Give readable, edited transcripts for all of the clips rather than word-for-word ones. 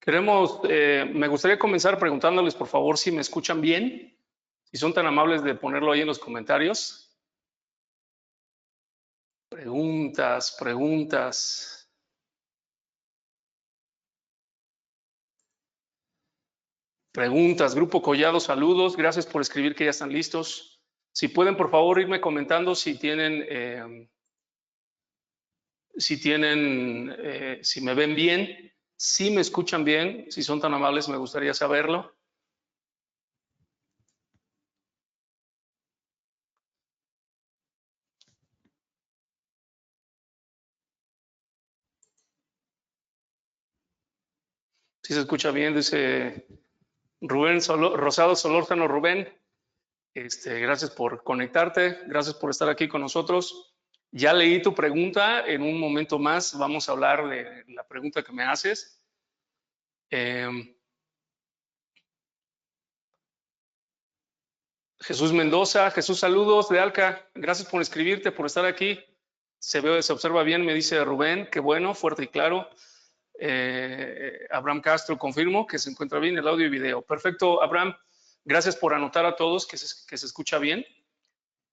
Me gustaría comenzar preguntándoles, por favor, si me escuchan bien, si son tan amables de ponerlo ahí en los comentarios. Preguntas, preguntas. Preguntas, Grupo Collado, saludos, gracias por escribir que ya están listos. Si pueden, por favor, irme comentando si si me ven bien, si me escuchan bien, si son tan amables, me gustaría saberlo. Si se escucha bien, dice Rosado Solórzano Rubén. Gracias por conectarte, gracias por estar aquí con nosotros. Ya leí tu pregunta, en un momento más vamos a hablar de la pregunta que me haces. Jesús Mendoza, Jesús, saludos de Alca, gracias por escribirte, por estar aquí. Se observa bien, me dice Rubén, qué bueno, fuerte y claro. Abraham Castro, confirmo que se encuentra bien el audio y video. Perfecto, Abraham, gracias por anotar a todos que se escucha bien.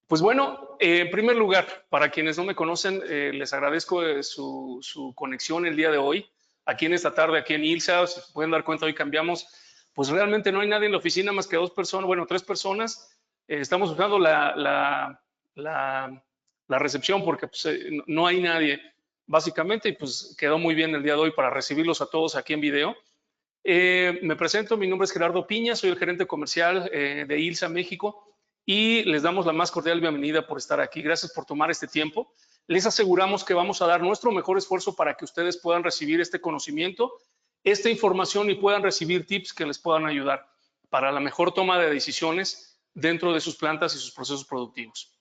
Pues bueno, en primer lugar, para quienes no me conocen, les agradezco su conexión el día de hoy. Aquí en esta tarde, aquí en ILSA, si se pueden dar cuenta, hoy cambiamos. Pues realmente no hay nadie en la oficina más que dos personas, bueno, tres personas. Estamos usando la recepción porque pues, no hay nadie, básicamente, y pues quedó muy bien el día de hoy para recibirlos a todos aquí en video. Me presento, mi nombre es Gerardo Piña, soy el gerente comercial de ILSA México y les damos la más cordial bienvenida por estar aquí. Gracias por tomar este tiempo. Les aseguramos que vamos a dar nuestro mejor esfuerzo para que ustedes puedan recibir este conocimiento, esta información y puedan recibir tips que les puedan ayudar para la mejor toma de decisiones dentro de sus plantas y sus procesos productivos.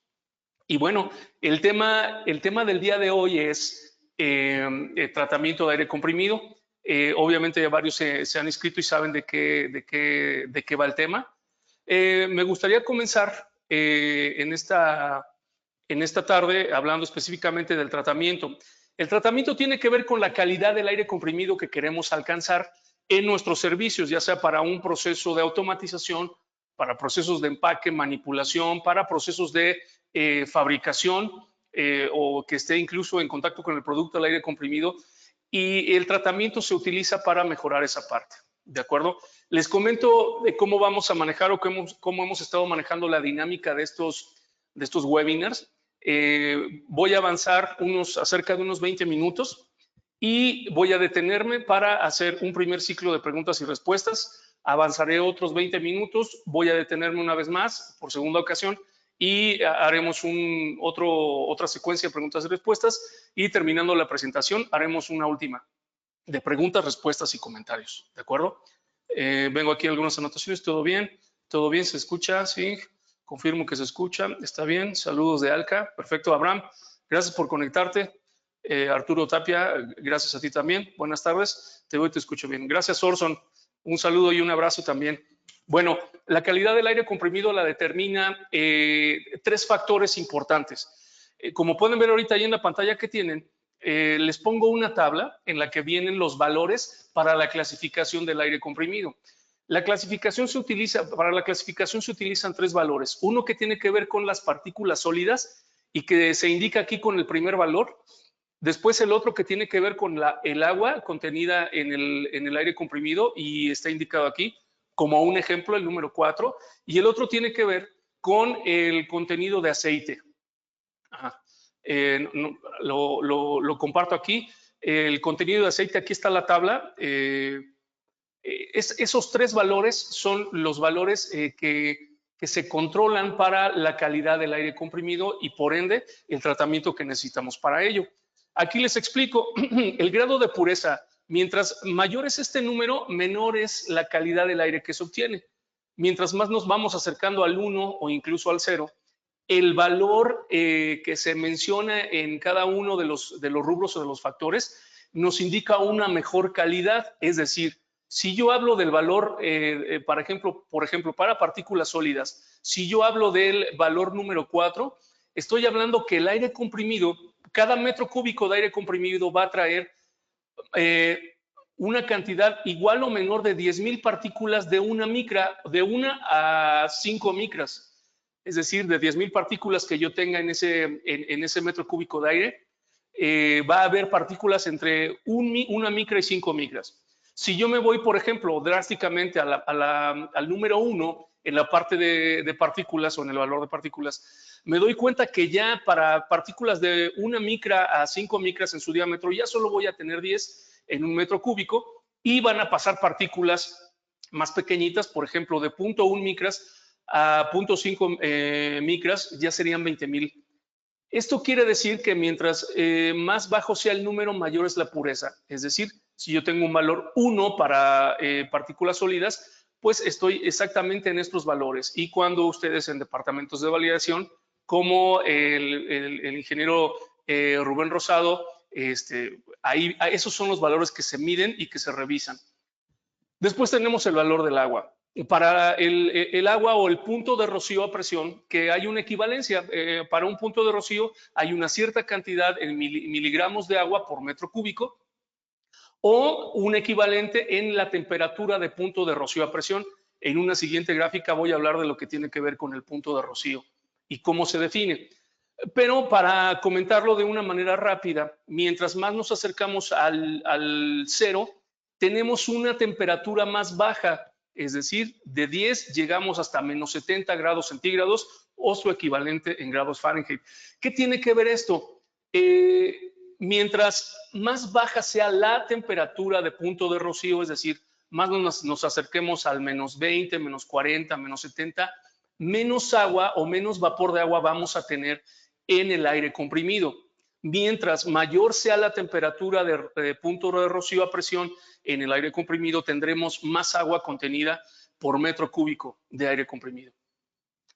Y bueno, el tema del día de hoy es tratamiento de aire comprimido. Obviamente varios se han inscrito y saben de qué va el tema. Me gustaría comenzar en esta tarde hablando específicamente del tratamiento. El tratamiento tiene que ver con la calidad del aire comprimido que queremos alcanzar en nuestros servicios, ya sea para un proceso de automatización, para procesos de empaque, manipulación, para procesos de fabricación o que esté incluso en contacto con el producto del aire comprimido. Y el tratamiento se utiliza para mejorar esa parte. ¿De acuerdo? Les comento de cómo vamos a manejar o cómo hemos estado manejando la dinámica de estos webinars. Voy a avanzar cerca de unos 20 minutos y voy a detenerme para hacer un primer ciclo de preguntas y respuestas. Avanzaré otros 20 minutos, voy a detenerme una vez más por segunda ocasión y haremos otra secuencia de preguntas y respuestas y terminando la presentación haremos una última de preguntas, respuestas y comentarios. ¿De acuerdo? Vengo aquí a algunas anotaciones. ¿Todo bien? ¿Todo bien? ¿Se escucha? Sí. Confirmo que se escucha. Está bien. Saludos de Alca. Perfecto, Abraham. Gracias por conectarte. Arturo Tapia, gracias a ti también. Buenas tardes. Te veo y te escucho bien. Gracias, Orson. Un saludo y un abrazo también. Bueno, la calidad del aire comprimido la determina tres factores importantes. Como pueden ver ahorita ahí en la pantalla que tienen, les pongo una tabla en la que vienen los valores para la clasificación del aire comprimido. Para la clasificación se utilizan tres valores. Uno que tiene que ver con las partículas sólidas y que se indica aquí con el primer valor. Después el otro que tiene que ver con el agua contenida en el aire comprimido y está indicado aquí como un ejemplo, el número 4. Y el otro tiene que ver con el contenido de aceite. Ajá. Lo comparto aquí. El contenido de aceite, aquí está la tabla. Esos tres valores son los valores que se controlan para la calidad del aire comprimido y por ende el tratamiento que necesitamos para ello. Aquí les explico el grado de pureza. Mientras mayor es este número, menor es la calidad del aire que se obtiene. Mientras más nos vamos acercando al 1 o incluso al 0, el valor que se menciona en cada uno de los rubros o de los factores nos indica una mejor calidad. Es decir, si yo hablo del valor, por ejemplo, para partículas sólidas, si yo hablo del valor número 4, estoy hablando que el aire comprimido, cada metro cúbico de aire comprimido va a traer una cantidad igual o menor de 10,000 partículas de una micra, de 1 a 5 micras. Es decir, de 10,000 partículas que yo tenga en ese metro cúbico de aire, va a haber partículas entre una micra y 5 micras. Si yo me voy, por ejemplo, drásticamente al número 1 en la parte de partículas o en el valor de partículas, me doy cuenta que ya para partículas de 1 micra a 5 micras en su diámetro, ya solo voy a tener 10 en un metro cúbico y van a pasar partículas más pequeñitas, por ejemplo, de 0.1 micras a 0.5 micras, ya serían 20,000. Esto quiere decir que mientras más bajo sea el número, mayor es la pureza. Es decir, si yo tengo un valor 1 para partículas sólidas, pues estoy exactamente en estos valores. Y cuando ustedes en departamentos de validación, como el ingeniero Rubén Rosado, ahí, esos son los valores que se miden y que se revisan. Después tenemos el valor del agua. Para el agua o el punto de rocío a presión, que hay una equivalencia. Para un punto de rocío hay una cierta cantidad en miligramos de agua por metro cúbico o un equivalente en la temperatura de punto de rocío a presión. En una siguiente gráfica voy a hablar de lo que tiene que ver con el punto de rocío y cómo se define. Pero para comentarlo de una manera rápida, mientras más nos acercamos al cero, tenemos una temperatura más baja, es decir, de 10 llegamos hasta menos 70 grados centígrados o su equivalente en grados Fahrenheit. ¿Qué tiene que ver esto? Mientras más baja sea la temperatura de punto de rocío, es decir, más nos acerquemos al menos 20, menos 40, menos 70, menos agua o menos vapor de agua vamos a tener en el aire comprimido. Mientras mayor sea la temperatura de punto de rocío a presión en el aire comprimido, tendremos más agua contenida por metro cúbico de aire comprimido.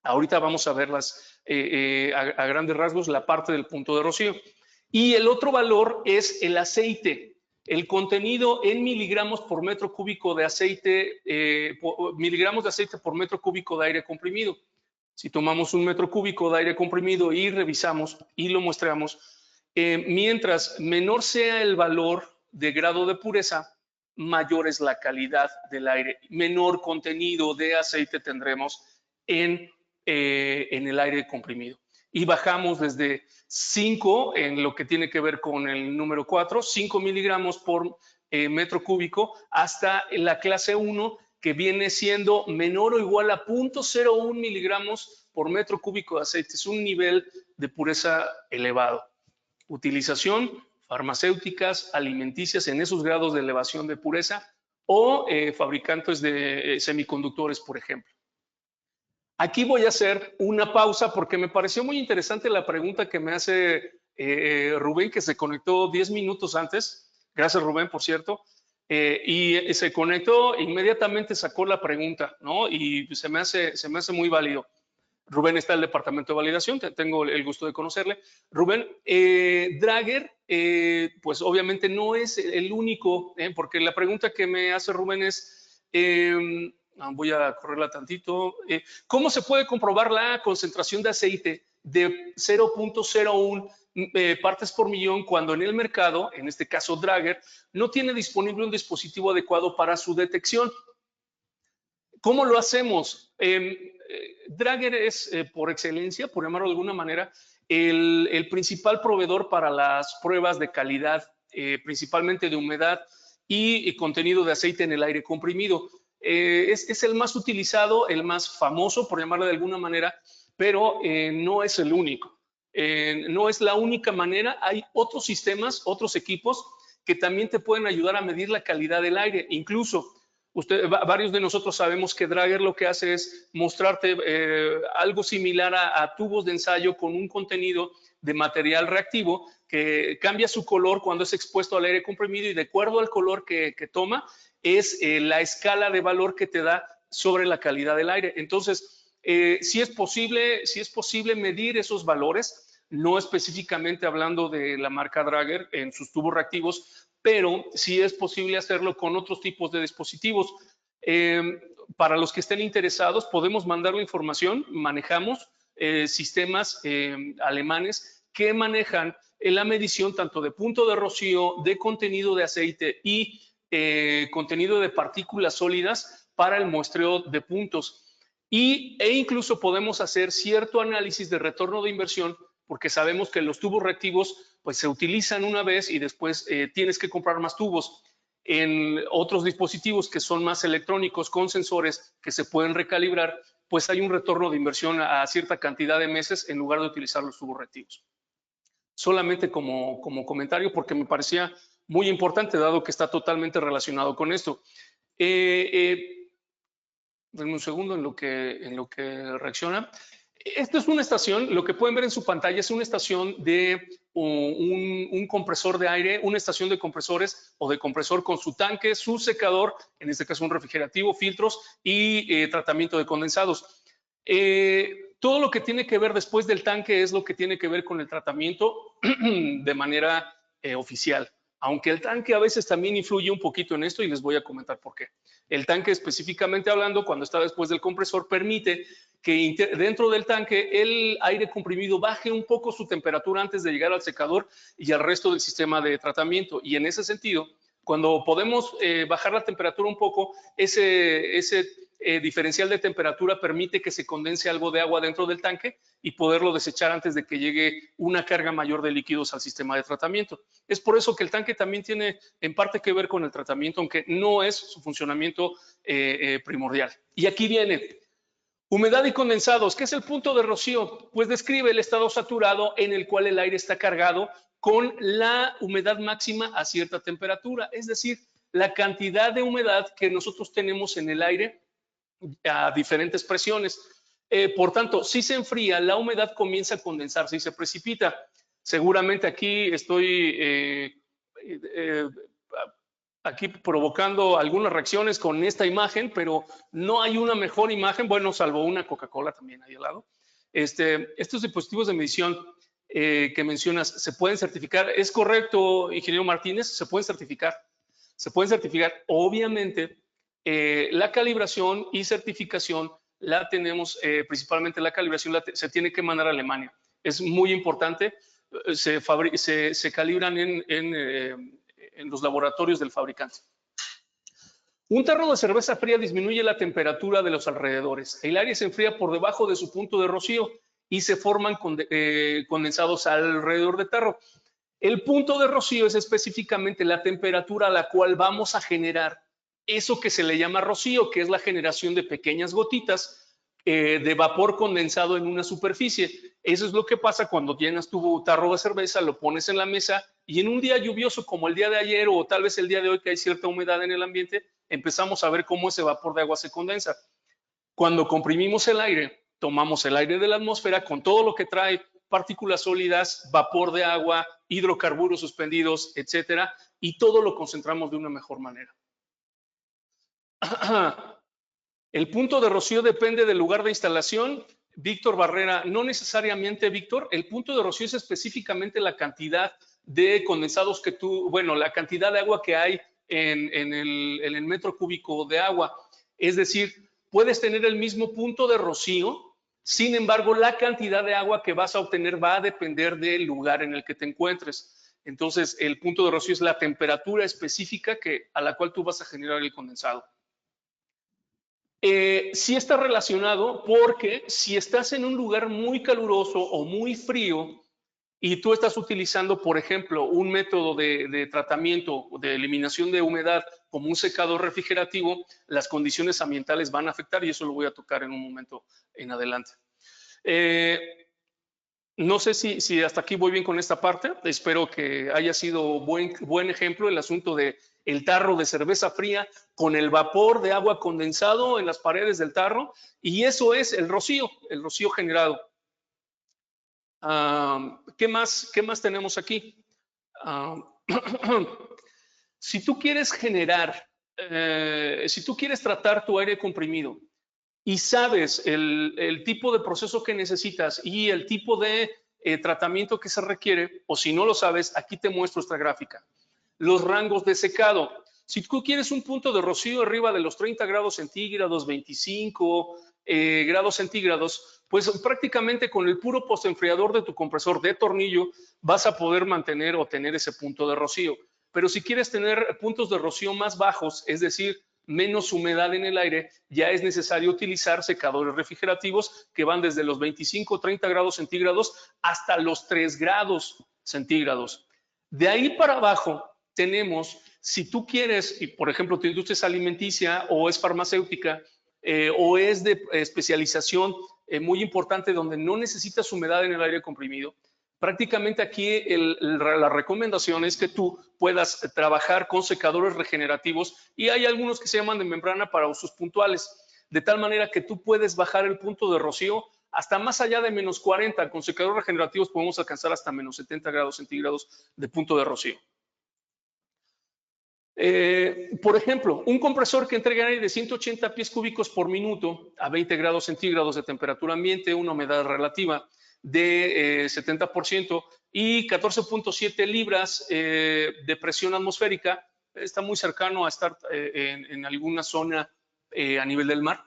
Ahorita vamos a verlas a grandes rasgos, la parte del punto de rocío. Y el otro valor es el aceite. El contenido en miligramos por metro cúbico de aceite, miligramos de aceite por metro cúbico de aire comprimido. Si tomamos un metro cúbico de aire comprimido y revisamos y lo mostramos, mientras menor sea el valor de grado de pureza, mayor es la calidad del aire. Menor contenido de aceite tendremos en el aire comprimido. Y bajamos desde 5 en lo que tiene que ver con el número 4, 5 miligramos por metro cúbico, hasta la clase 1, que viene siendo menor o igual a 0.01 miligramos por metro cúbico de aceite. Es un nivel de pureza elevado. Utilización, farmacéuticas, alimenticias en esos grados de elevación de pureza o fabricantes de semiconductores, por ejemplo. Aquí voy a hacer una pausa porque me pareció muy interesante la pregunta que me hace Rubén, que se conectó 10 minutos antes. Gracias, Rubén, por cierto. Y se conectó, inmediatamente sacó la pregunta, ¿no? Y se me hace muy válido. Rubén está en el departamento de validación, tengo el gusto de conocerle. Rubén, Draeger, pues obviamente no es el único, porque la pregunta que me hace Rubén es, voy a correrla tantito, ¿cómo se puede comprobar la concentración de aceite de 0.01 partes por millón cuando en el mercado, en este caso Draeger, no tiene disponible un dispositivo adecuado para su detección? ¿Cómo lo hacemos? Draeger es, por excelencia, por llamarlo de alguna manera, el principal proveedor para las pruebas de calidad, principalmente de humedad y contenido de aceite en el aire comprimido. Es el más utilizado, el más famoso, por llamarlo de alguna manera, pero no es el único. No es la única manera. Hay otros sistemas, otros equipos que también te pueden ayudar a medir la calidad del aire. Incluso, varios de nosotros sabemos que Draeger lo que hace es mostrarte algo similar a tubos de ensayo con un contenido de material reactivo que cambia su color cuando es expuesto al aire comprimido, y de acuerdo al color que toma es la escala de valor que te da sobre la calidad del aire. Entonces, si es posible medir esos valores, no específicamente hablando de la marca Draeger en sus tubos reactivos, pero sí es posible hacerlo con otros tipos de dispositivos. Para los que estén interesados, podemos mandar la información. Manejamos sistemas alemanes que manejan la medición tanto de punto de rocío, de contenido de aceite y contenido de partículas sólidas para el muestreo de puntos. E incluso podemos hacer cierto análisis de retorno de inversión, porque sabemos que los tubos reactivos pues, se utilizan una vez y después tienes que comprar más tubos. En otros dispositivos que son más electrónicos con sensores que se pueden recalibrar, pues hay un retorno de inversión a cierta cantidad de meses en lugar de utilizar los tubos reactivos. Solamente como comentario, porque me parecía muy importante, dado que está totalmente relacionado con esto. Denme un segundo en lo que reacciona. Esto es una estación, lo que pueden ver en su pantalla es una estación de un compresor de aire, una estación de compresores o de compresor con su tanque, su secador, en este caso un refrigerativo, filtros y tratamiento de condensados. Todo lo que tiene que ver después del tanque es lo que tiene que ver con el tratamiento de manera oficial. Aunque el tanque a veces también influye un poquito en esto y les voy a comentar por qué. El tanque específicamente hablando, cuando está después del compresor, permite que dentro del tanque el aire comprimido baje un poco su temperatura antes de llegar al secador y al resto del sistema de tratamiento. Y en ese sentido, cuando podemos bajar la temperatura un poco, ese diferencial de temperatura permite que se condense algo de agua dentro del tanque y poderlo desechar antes de que llegue una carga mayor de líquidos al sistema de tratamiento. Es por eso que el tanque también tiene en parte que ver con el tratamiento, aunque no es su funcionamiento primordial. Y aquí viene humedad y condensados. ¿Qué es el punto de rocío? Pues describe el estado saturado en el cual el aire está cargado con la humedad máxima a cierta temperatura, es decir, la cantidad de humedad que nosotros tenemos en el aire a diferentes presiones. Por tanto, si se enfría, la humedad comienza a condensarse y se precipita. Seguramente aquí estoy aquí provocando algunas reacciones con esta imagen, pero no hay una mejor imagen, bueno, salvo una Coca-Cola también ahí al lado. Estos dispositivos de medición que mencionas, ¿se pueden certificar? ¿Es correcto, ingeniero Martínez? ¿Se pueden certificar? Se pueden certificar. Obviamente, la calibración y certificación la tenemos, principalmente la calibración se tiene que mandar a Alemania. Es muy importante. Se calibran en los laboratorios del fabricante. Un tarro de cerveza fría disminuye la temperatura de los alrededores. El aire se enfría por debajo de su punto de rocío y se forman condensados alrededor del tarro. El punto de rocío es específicamente la temperatura a la cual vamos a generar eso que se le llama rocío, que es la generación de pequeñas gotitas de vapor condensado en una superficie. Eso es lo que pasa cuando llenas tu tarro de cerveza, lo pones en la mesa y en un día lluvioso como el día de ayer o tal vez el día de hoy que hay cierta humedad en el ambiente, empezamos a ver cómo ese vapor de agua se condensa. Cuando comprimimos el aire, tomamos el aire de la atmósfera con todo lo que trae partículas sólidas, vapor de agua, hidrocarburos suspendidos, etcétera, y todo lo concentramos de una mejor manera. El punto de rocío depende del lugar de instalación. Víctor Barrera, no necesariamente, Víctor. El punto de rocío es específicamente la cantidad de condensados que la cantidad de agua que hay en el metro cúbico de agua. Es decir, puedes tener el mismo punto de rocío, sin embargo, la cantidad de agua que vas a obtener va a depender del lugar en el que te encuentres. Entonces, el punto de rocío es la temperatura específica a la cual tú vas a generar el condensado. Sí está relacionado porque si estás en un lugar muy caluroso o muy frío y tú estás utilizando, por ejemplo, un método de tratamiento, de eliminación de humedad como un secador refrigerativo, las condiciones ambientales van a afectar y eso lo voy a tocar en un momento en adelante. No sé si hasta aquí voy bien con esta parte. Espero que haya sido buen ejemplo el asunto de el tarro de cerveza fría con el vapor de agua condensado en las paredes del tarro, y eso es el rocío generado. ¿Qué más tenemos aquí? Si tú quieres si tú quieres tratar tu aire comprimido y sabes el tipo de proceso que necesitas y el tipo de tratamiento que se requiere, o si no lo sabes, aquí te muestro esta gráfica. Los rangos de secado. Si tú quieres un punto de rocío arriba de los 30 grados centígrados, 25 grados centígrados, pues prácticamente con el puro postenfriador de tu compresor de tornillo vas a poder mantener o tener ese punto de rocío. pero si quieres tener puntos de rocío más bajos, es decir, menos humedad en el aire, ya es necesario utilizar secadores refrigerativos que van desde los 25 o 30 grados centígrados hasta los 3 grados centígrados. De ahí para abajo tenemos, si tú quieres, y por ejemplo tu industria es alimenticia o es farmacéutica o es de especialización muy importante donde no necesitas humedad en el aire comprimido, prácticamente aquí la recomendación es que tú puedas trabajar con secadores regenerativos y hay algunos que se llaman de membrana para usos puntuales, de tal manera que tú puedes bajar el punto de rocío hasta más allá de menos 40. Con secadores regenerativos podemos alcanzar hasta menos 70 grados centígrados de punto de rocío. Por ejemplo, un compresor que entrega aire de 180 pies cúbicos por minuto a 20 grados centígrados de temperatura ambiente, una humedad relativa de 70% y 14.7 libras de presión atmosférica, está muy cercano a estar en alguna zona a nivel del mar.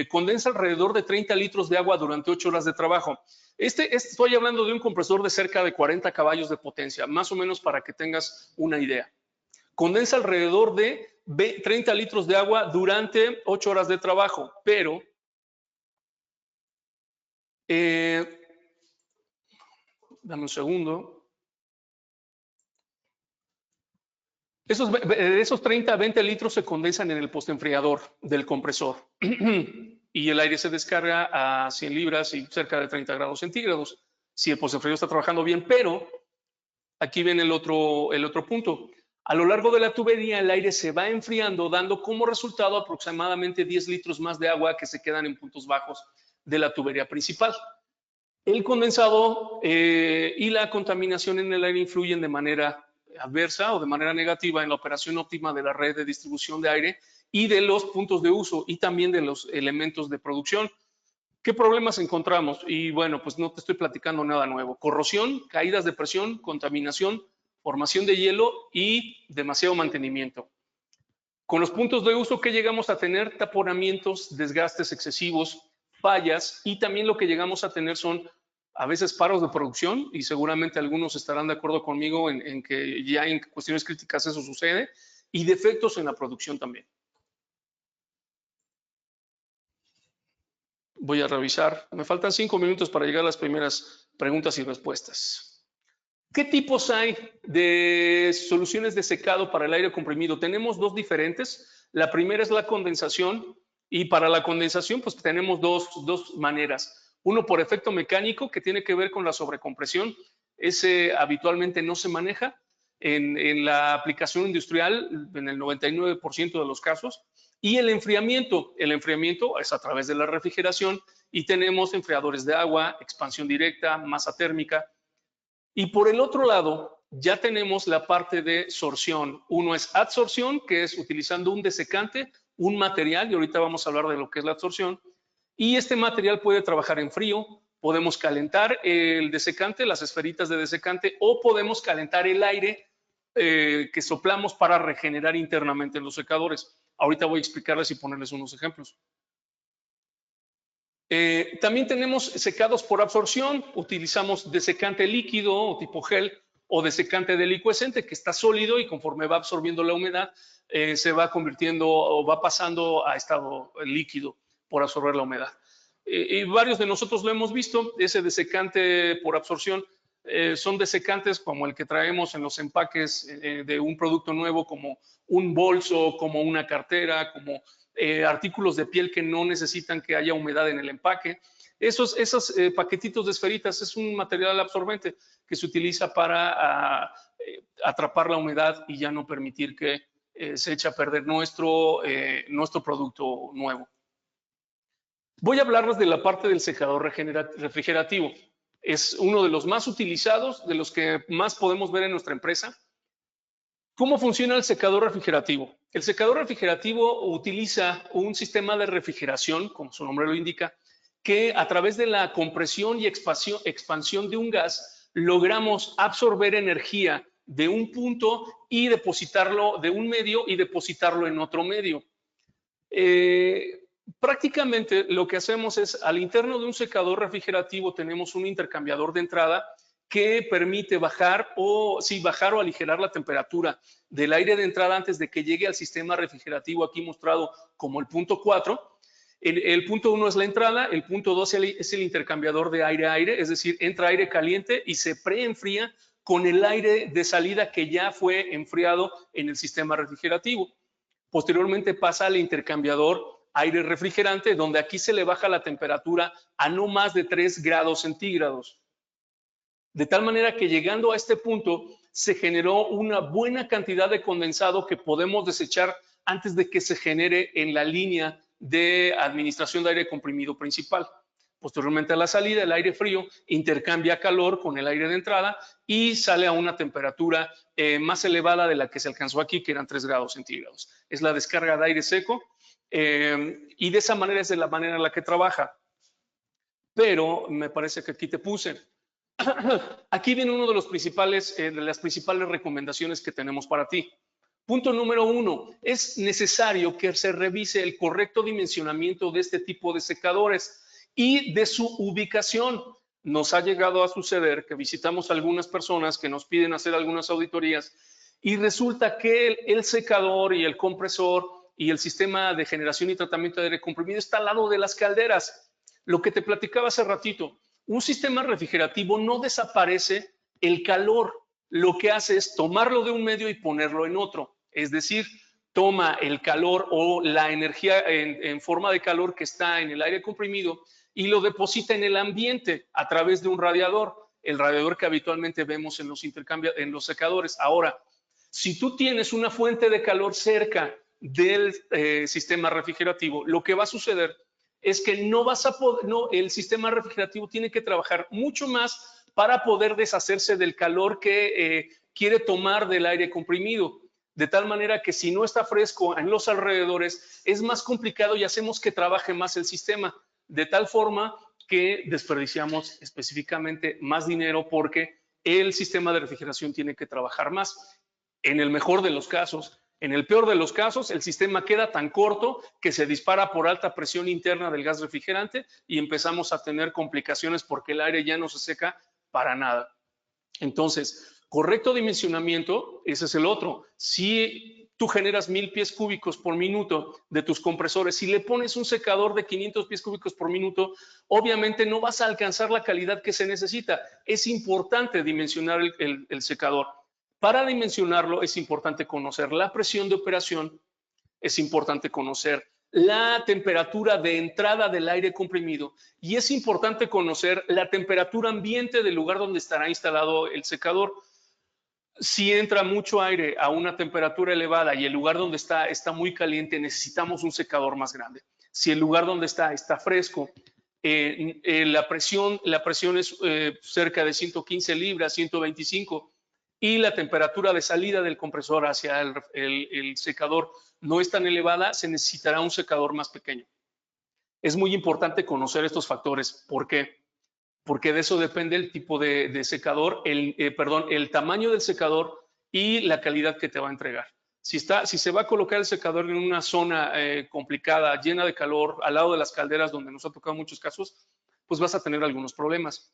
Condensa alrededor de 30 litros de agua durante 8 horas de trabajo. Estoy hablando de un compresor de cerca de 40 caballos de potencia, más o menos para que tengas una idea. Condensa alrededor de 30 litros de agua durante 8 horas de trabajo, pero dame un segundo. Esos 30 a 20 litros se condensan en el postenfriador del compresor y el aire se descarga a 100 libras y cerca de 30 grados centígrados si el postenfriador está trabajando bien, pero aquí viene el otro punto. A lo largo de la tubería el aire se va enfriando, dando como resultado aproximadamente 10 litros más de agua que se quedan en puntos bajos de la tubería principal. El condensado y la contaminación en el aire influyen de manera adversa o de manera negativa en la operación óptima de la red de distribución de aire y de los puntos de uso y también de los elementos de producción. ¿Qué problemas encontramos? Y bueno, pues no te estoy platicando nada nuevo. Corrosión, caídas de presión, contaminación, formación de hielo y demasiado mantenimiento. Con los puntos de uso que llegamos a tener, taponamientos, desgastes excesivos, fallas y también lo que llegamos a tener son a veces paros de producción y seguramente algunos estarán de acuerdo conmigo en que ya en cuestiones críticas eso sucede y defectos en la producción también. Voy a revisar. Me faltan 5 minutos para llegar a las primeras preguntas y respuestas. ¿Qué tipos hay de soluciones de secado para el aire comprimido? Tenemos dos diferentes. La primera es la condensación y para la condensación pues tenemos dos maneras. Uno por efecto mecánico que tiene que ver con la sobrecompresión. Ese habitualmente no se maneja en la aplicación industrial en el 99% de los casos. Y el enfriamiento es a través de la refrigeración y tenemos enfriadores de agua, expansión directa, masa térmica. Y por el otro lado, ya tenemos la parte de sorción. Uno es adsorción, que es utilizando un desecante, un material, y ahorita vamos a hablar de lo que es la adsorción. Y este material puede trabajar en frío, podemos calentar el desecante, las esferitas de desecante, o podemos calentar el aire que soplamos para regenerar internamente en los secadores. Ahorita voy a explicarles y ponerles unos ejemplos. También tenemos secados por absorción, utilizamos desecante líquido o tipo gel o desecante delicuescente que está sólido y conforme va absorbiendo la humedad se va convirtiendo o va pasando a estado líquido por absorber la humedad. Y varios de nosotros lo hemos visto, ese desecante por absorción son desecantes como el que traemos en los empaques de un producto nuevo como un bolso, como una cartera, como artículos de piel que no necesitan que haya humedad en el empaque. Esos paquetitos de esferitas es un material absorbente que se utiliza para atrapar la humedad y ya no permitir que se eche a perder nuestro producto nuevo. Voy a hablarles de la parte del secador refrigerativo. Es uno de los más utilizados, de los que más podemos ver en nuestra empresa. ¿Cómo funciona el secador refrigerativo? El secador refrigerativo utiliza un sistema de refrigeración, como su nombre lo indica, que a través de la compresión y expansión de un gas logramos absorber energía de un punto y depositarlo de un medio y depositarlo en otro medio. Prácticamente lo que hacemos es al interno de un secador refrigerativo tenemos un intercambiador de entrada que permite bajar o aligerar la temperatura del aire de entrada antes de que llegue al sistema refrigerativo, aquí mostrado como el punto 4. El punto 1 es la entrada, el punto 2 es el intercambiador de aire a aire, es decir, entra aire caliente y se preenfría con el aire de salida que ya fue enfriado en el sistema refrigerativo. Posteriormente pasa al intercambiador aire refrigerante, donde aquí se le baja la temperatura a no más de 3 grados centígrados. De tal manera que llegando a este punto se generó una buena cantidad de condensado que podemos desechar antes de que se genere en la línea de administración de aire comprimido principal. Posteriormente a la salida, el aire frío intercambia calor con el aire de entrada y sale a una temperatura más elevada de la que se alcanzó aquí, que eran 3 grados centígrados. Es la descarga de aire seco y de esa manera es de la manera en la que trabaja. Pero me parece que aquí te puse. Aquí viene uno de las principales recomendaciones que tenemos para ti. Punto número 1, es necesario que se revise el correcto dimensionamiento de este tipo de secadores y de su ubicación. Nos ha llegado a suceder que visitamos a algunas personas que nos piden hacer algunas auditorías y resulta que el secador y el compresor y el sistema de generación y tratamiento de aire comprimido está al lado de las calderas. Lo que te platicaba hace ratito, un sistema refrigerativo no desaparece el calor, lo que hace es tomarlo de un medio y ponerlo en otro. Es decir, toma el calor o la energía en forma de calor que está en el aire comprimido y lo deposita en el ambiente a través de un radiador, el radiador que habitualmente vemos en los secadores. Ahora, si tú tienes una fuente de calor cerca del sistema refrigerativo, lo que va a suceder es que el sistema refrigerativo tiene que trabajar mucho más para poder deshacerse del calor que quiere tomar del aire comprimido. De tal manera que si no está fresco en los alrededores, es más complicado y hacemos que trabaje más el sistema. De tal forma que desperdiciamos específicamente más dinero porque el sistema de refrigeración tiene que trabajar más. En el mejor de los casos, en el peor de los casos, el sistema queda tan corto que se dispara por alta presión interna del gas refrigerante y empezamos a tener complicaciones porque el aire ya no se seca para nada. Entonces, correcto dimensionamiento, ese es el otro. Si tú generas 1000 pies cúbicos por minuto de tus compresores, si le pones un secador de 500 pies cúbicos por minuto, obviamente no vas a alcanzar la calidad que se necesita. Es importante dimensionar el secador. Para dimensionarlo es importante conocer la presión de operación, es importante conocer la temperatura de entrada del aire comprimido y es importante conocer la temperatura ambiente del lugar donde estará instalado el secador. Si entra mucho aire a una temperatura elevada y el lugar donde está muy caliente, necesitamos un secador más grande. Si el lugar donde está fresco, la presión es cerca de 115 libras, 125, y la temperatura de salida del compresor hacia el secador no es tan elevada, se necesitará un secador más pequeño. Es muy importante conocer estos factores. ¿Por qué? Porque de eso depende el tipo de secador, el tamaño del secador y la calidad que te va a entregar. Si se va a colocar el secador en una zona complicada, llena de calor, al lado de las calderas, donde nos ha tocado muchos casos, pues vas a tener algunos problemas.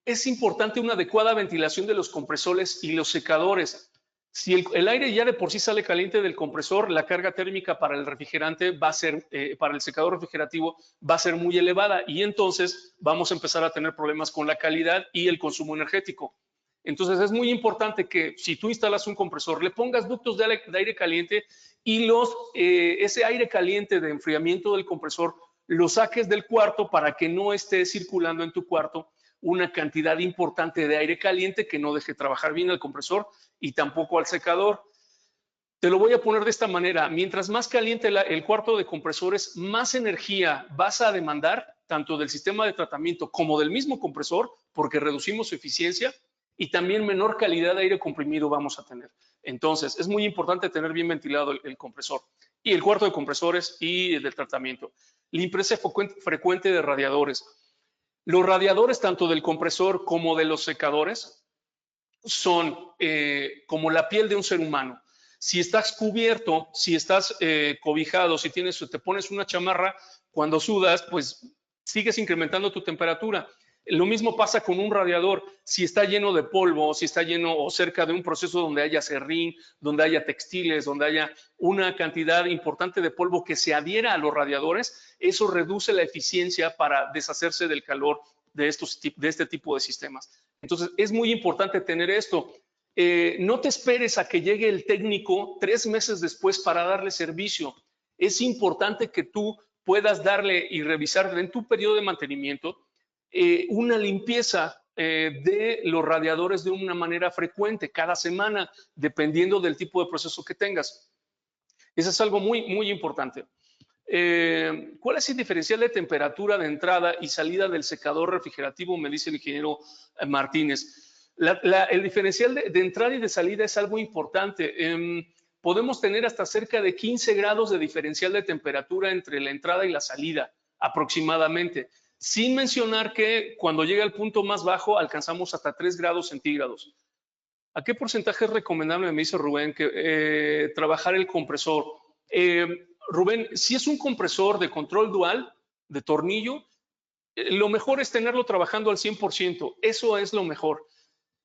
Es importante una adecuada ventilación de los compresores y los secadores. Si el aire ya de por sí sale caliente del compresor, la carga térmica para el refrigerante va a ser, para el secador refrigerativo, va a ser muy elevada y entonces vamos a empezar a tener problemas con la calidad y el consumo energético. Entonces es muy importante que si tú instalas un compresor, le pongas ductos de aire caliente y ese aire caliente de enfriamiento del compresor lo saques del cuarto para que no esté circulando en tu cuarto una cantidad importante de aire caliente que no deje trabajar bien al compresor y tampoco al secador. Te lo voy a poner de esta manera. Mientras más caliente el cuarto de compresores, más energía vas a demandar, tanto del sistema de tratamiento como del mismo compresor, porque reducimos su eficiencia y también menor calidad de aire comprimido vamos a tener. Entonces, es muy importante tener bien ventilado el compresor y el cuarto de compresores y el del tratamiento. Limpieza frecuente de radiadores. Los radiadores, tanto del compresor como de los secadores, son como la piel de un ser humano. Si estás cubierto, si estás cobijado, si te pones una chamarra, cuando sudas, pues sigues incrementando tu temperatura. Lo mismo pasa con un radiador. Si está lleno de polvo, si está lleno o cerca de un proceso donde haya serrín, donde haya textiles, donde haya una cantidad importante de polvo que se adhiera a los radiadores, eso reduce la eficiencia para deshacerse del calor de este tipo de sistemas. Entonces, es muy importante tener esto. No te esperes a que llegue el técnico 3 meses después para darle servicio. Es importante que tú puedas darle y revisar en tu periodo de mantenimiento una limpieza de los radiadores de una manera frecuente, cada semana, dependiendo del tipo de proceso que tengas. Eso es algo muy, muy importante. ¿Cuál es el diferencial de temperatura de entrada y salida del secador refrigerativo? Me dice el ingeniero Martínez. El diferencial de entrada y de salida es algo importante. Podemos tener hasta cerca de 15 grados de diferencial de temperatura entre la entrada y la salida, aproximadamente. Sin mencionar que cuando llega al punto más bajo alcanzamos hasta 3 grados centígrados. ¿A qué porcentaje es recomendable, me dice Rubén, que trabajar el compresor? Rubén, si es un compresor de control dual, de tornillo, lo mejor es tenerlo trabajando al 100%. Eso es lo mejor.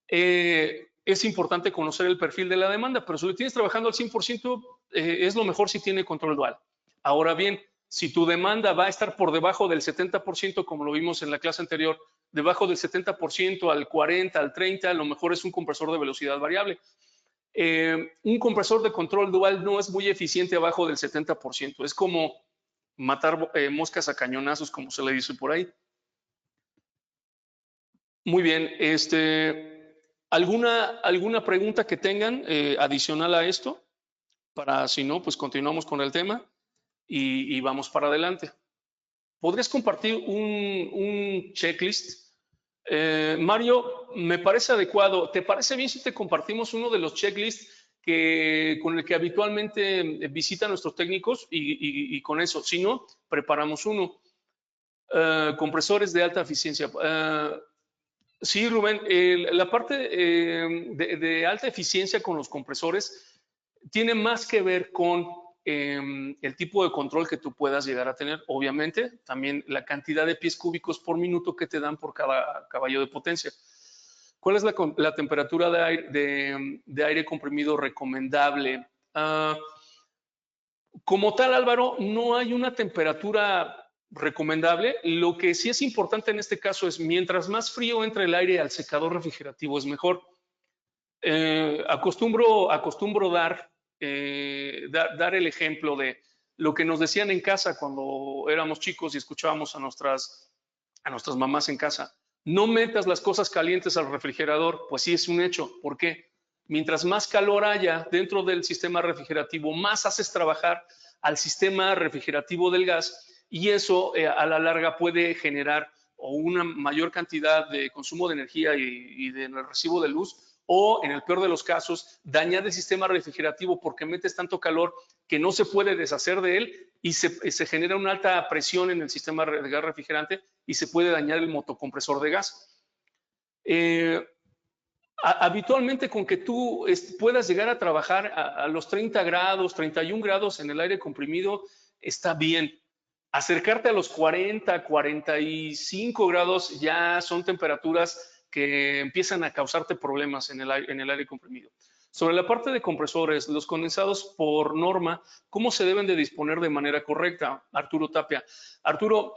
Es importante conocer el perfil de la demanda, pero si lo tienes trabajando al 100%, es lo mejor si tiene control dual. Ahora bien, si tu demanda va a estar por debajo del 70%, como lo vimos en la clase anterior, debajo del 70% al 40%, al 30%, a lo mejor es un compresor de velocidad variable. Un compresor de control dual no es muy eficiente abajo del 70%. Es como matar moscas a cañonazos, como se le dice por ahí. Muy bien. ¿Alguna pregunta que tengan adicional a esto? Para, si no, pues continuamos con el tema y vamos para adelante. ¿Podrías compartir un checklist? Mario, me parece adecuado. ¿Te parece bien si te compartimos uno de los checklists con el que habitualmente visitan nuestros técnicos y con eso? Si no, preparamos uno. Compresores de alta eficiencia. Sí, Rubén, la parte de alta eficiencia con los compresores tiene más que ver con el tipo de control que tú puedas llegar a tener. Obviamente, también la cantidad de pies cúbicos por minuto que te dan por cada caballo de potencia. ¿Cuál es la temperatura de aire comprimido recomendable? Como tal, Álvaro, no hay una temperatura recomendable. Lo que sí es importante en este caso es mientras más frío entre el aire al secador refrigerativo es mejor. Acostumbro dar el ejemplo de lo que nos decían en casa cuando éramos chicos y escuchábamos a nuestras mamás en casa. No metas las cosas calientes al refrigerador. Pues sí, es un hecho. ¿Por qué? Mientras más calor haya dentro del sistema refrigerativo, más haces trabajar al sistema refrigerativo del gas y eso a la larga puede generar o una mayor cantidad de consumo de energía y de recibo de luz, o en el peor de los casos, dañar el sistema refrigerativo porque metes tanto calor que no se puede deshacer de él y se genera una alta presión en el sistema de gas refrigerante y se puede dañar el motocompresor de gas. Habitualmente con que tú puedas llegar a trabajar a los 30 grados, 31 grados en el aire comprimido, está bien. Acercarte a los 40, 45 grados ya son temperaturas que empiezan a causarte problemas en el aire comprimido. Sobre la parte de compresores, los condensados por norma, ¿cómo se deben de disponer de manera correcta? Arturo Tapia. Arturo,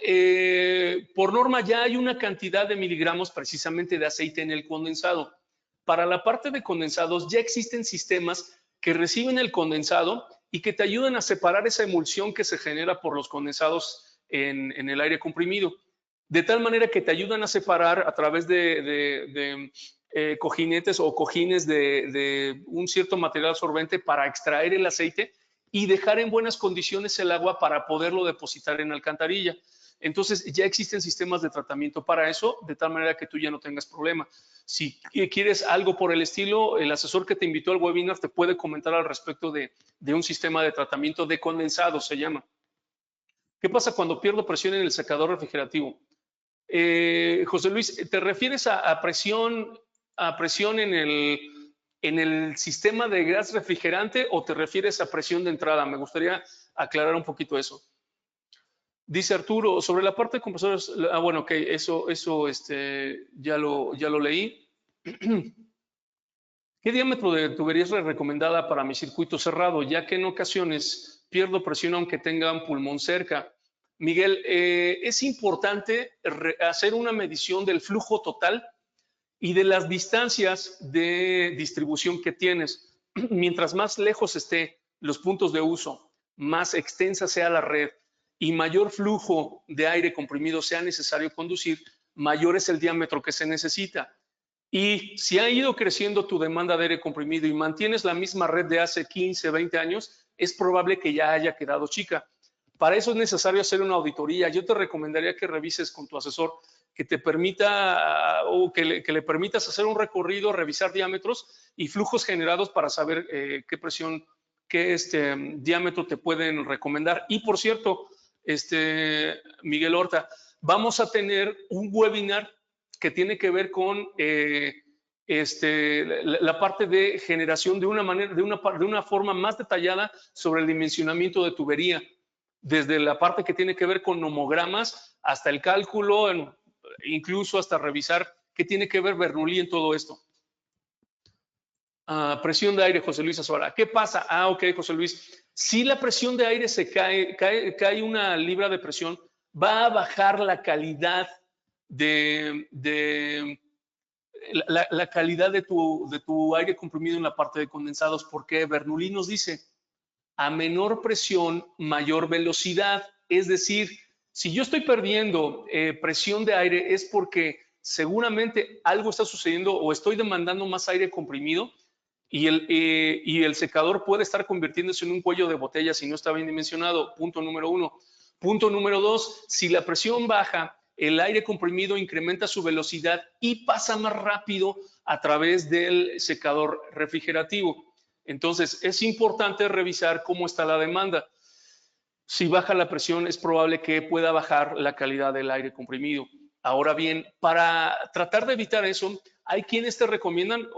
por norma ya hay una cantidad de miligramos precisamente de aceite en el condensado. Para la parte de condensados ya existen sistemas que reciben el condensado y que te ayudan a separar esa emulsión que se genera por los condensados en el aire comprimido. De tal manera que te ayudan a separar a través de cojinetes o cojines de un cierto material absorbente para extraer el aceite y dejar en buenas condiciones el agua para poderlo depositar en alcantarilla. Entonces ya existen sistemas de tratamiento para eso, de tal manera que tú ya no tengas problema. Si quieres algo por el estilo, el asesor que te invitó al webinar te puede comentar al respecto de un sistema de tratamiento de condensado, se llama. ¿Qué pasa cuando pierdo presión en el secador refrigerativo? José Luis, ¿te refieres a presión en el sistema de gas refrigerante o te refieres a presión de entrada? Me gustaría aclarar un poquito eso. Dice Arturo, sobre la parte de compresores, bueno, ok, eso ya lo leí. ¿Qué diámetro de tubería es recomendada para mi circuito cerrado? Ya que en ocasiones pierdo presión aunque tenga un pulmón cerca. Miguel, es importante hacer una medición del flujo total y de las distancias de distribución que tienes. Mientras más lejos esté los puntos de uso, más extensa sea la red y mayor flujo de aire comprimido sea necesario conducir, mayor es el diámetro que se necesita. Y si ha ido creciendo tu demanda de aire comprimido y mantienes la misma red de hace 15, 20 años, es probable que ya haya quedado chica. Para eso es necesario hacer una auditoría. Yo te recomendaría que revises con tu asesor que te permita o que le permitas hacer un recorrido, revisar diámetros y flujos generados para saber qué presión, qué diámetro te pueden recomendar. Y por cierto, Miguel Horta, vamos a tener un webinar que tiene que ver con la parte de generación de una forma más detallada sobre el dimensionamiento de tubería, desde la parte que tiene que ver con nomogramas hasta el cálculo, incluso hasta revisar qué tiene que ver Bernoulli en todo esto. Presión de aire, José Luis Azuara. ¿Qué pasa? Ok, José Luis. Si la presión de aire se cae una libra de presión, va a bajar la calidad la calidad de tu aire comprimido en la parte de condensados, porque Bernoulli nos dice, a menor presión, mayor velocidad. Es decir, si yo estoy perdiendo presión de aire es porque seguramente algo está sucediendo o estoy demandando más aire comprimido y el secador puede estar convirtiéndose en un cuello de botella si no está bien dimensionado. Punto número 1. Punto número 2, si la presión baja, el aire comprimido incrementa su velocidad y pasa más rápido a través del secador refrigerativo. Entonces, es importante revisar cómo está la demanda. Si baja la presión, es probable que pueda bajar la calidad del aire comprimido. Ahora bien, para tratar de evitar eso, hay quienes te recomiendan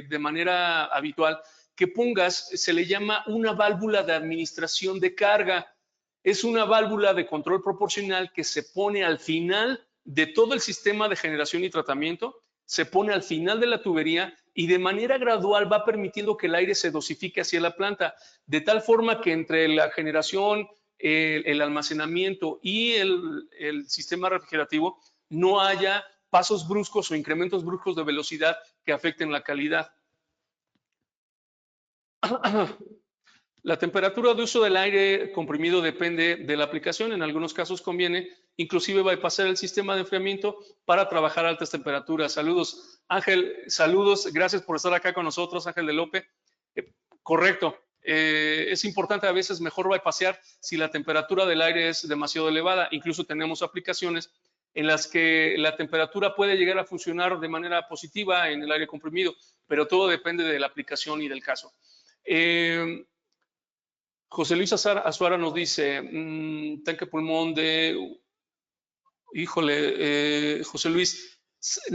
de manera habitual que pongas, se le llama una válvula de administración de carga. Es una válvula de control proporcional que se pone al final de todo el sistema de generación y tratamiento, se pone al final de la tubería y de manera gradual va permitiendo que el aire se dosifique hacia la planta, de tal forma que entre la generación, el almacenamiento y el sistema refrigerativo no haya pasos bruscos o incrementos bruscos de velocidad que afecten la calidad. La temperatura de uso del aire comprimido depende de la aplicación. En algunos casos conviene inclusive bypassar el sistema de enfriamiento para trabajar a altas temperaturas. Saludos, Ángel. Saludos. Gracias por estar acá con nosotros, Ángel de López. Correcto. Es importante a veces mejor bypassear si la temperatura del aire es demasiado elevada. Incluso tenemos aplicaciones en las que la temperatura puede llegar a funcionar de manera positiva en el aire comprimido, pero todo depende de la aplicación y del caso. José Luis Azuara nos dice, tanque pulmón de... Híjole, José Luis,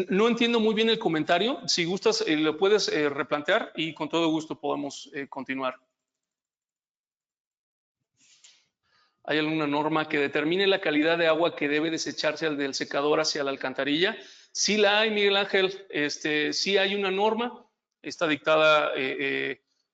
no entiendo muy bien el comentario. Si gustas, lo puedes replantear y con todo gusto podemos continuar. ¿Hay alguna norma que determine la calidad de agua que debe desecharse del secador hacia la alcantarilla? Sí la hay, Miguel Ángel. Sí hay una norma. Está dictada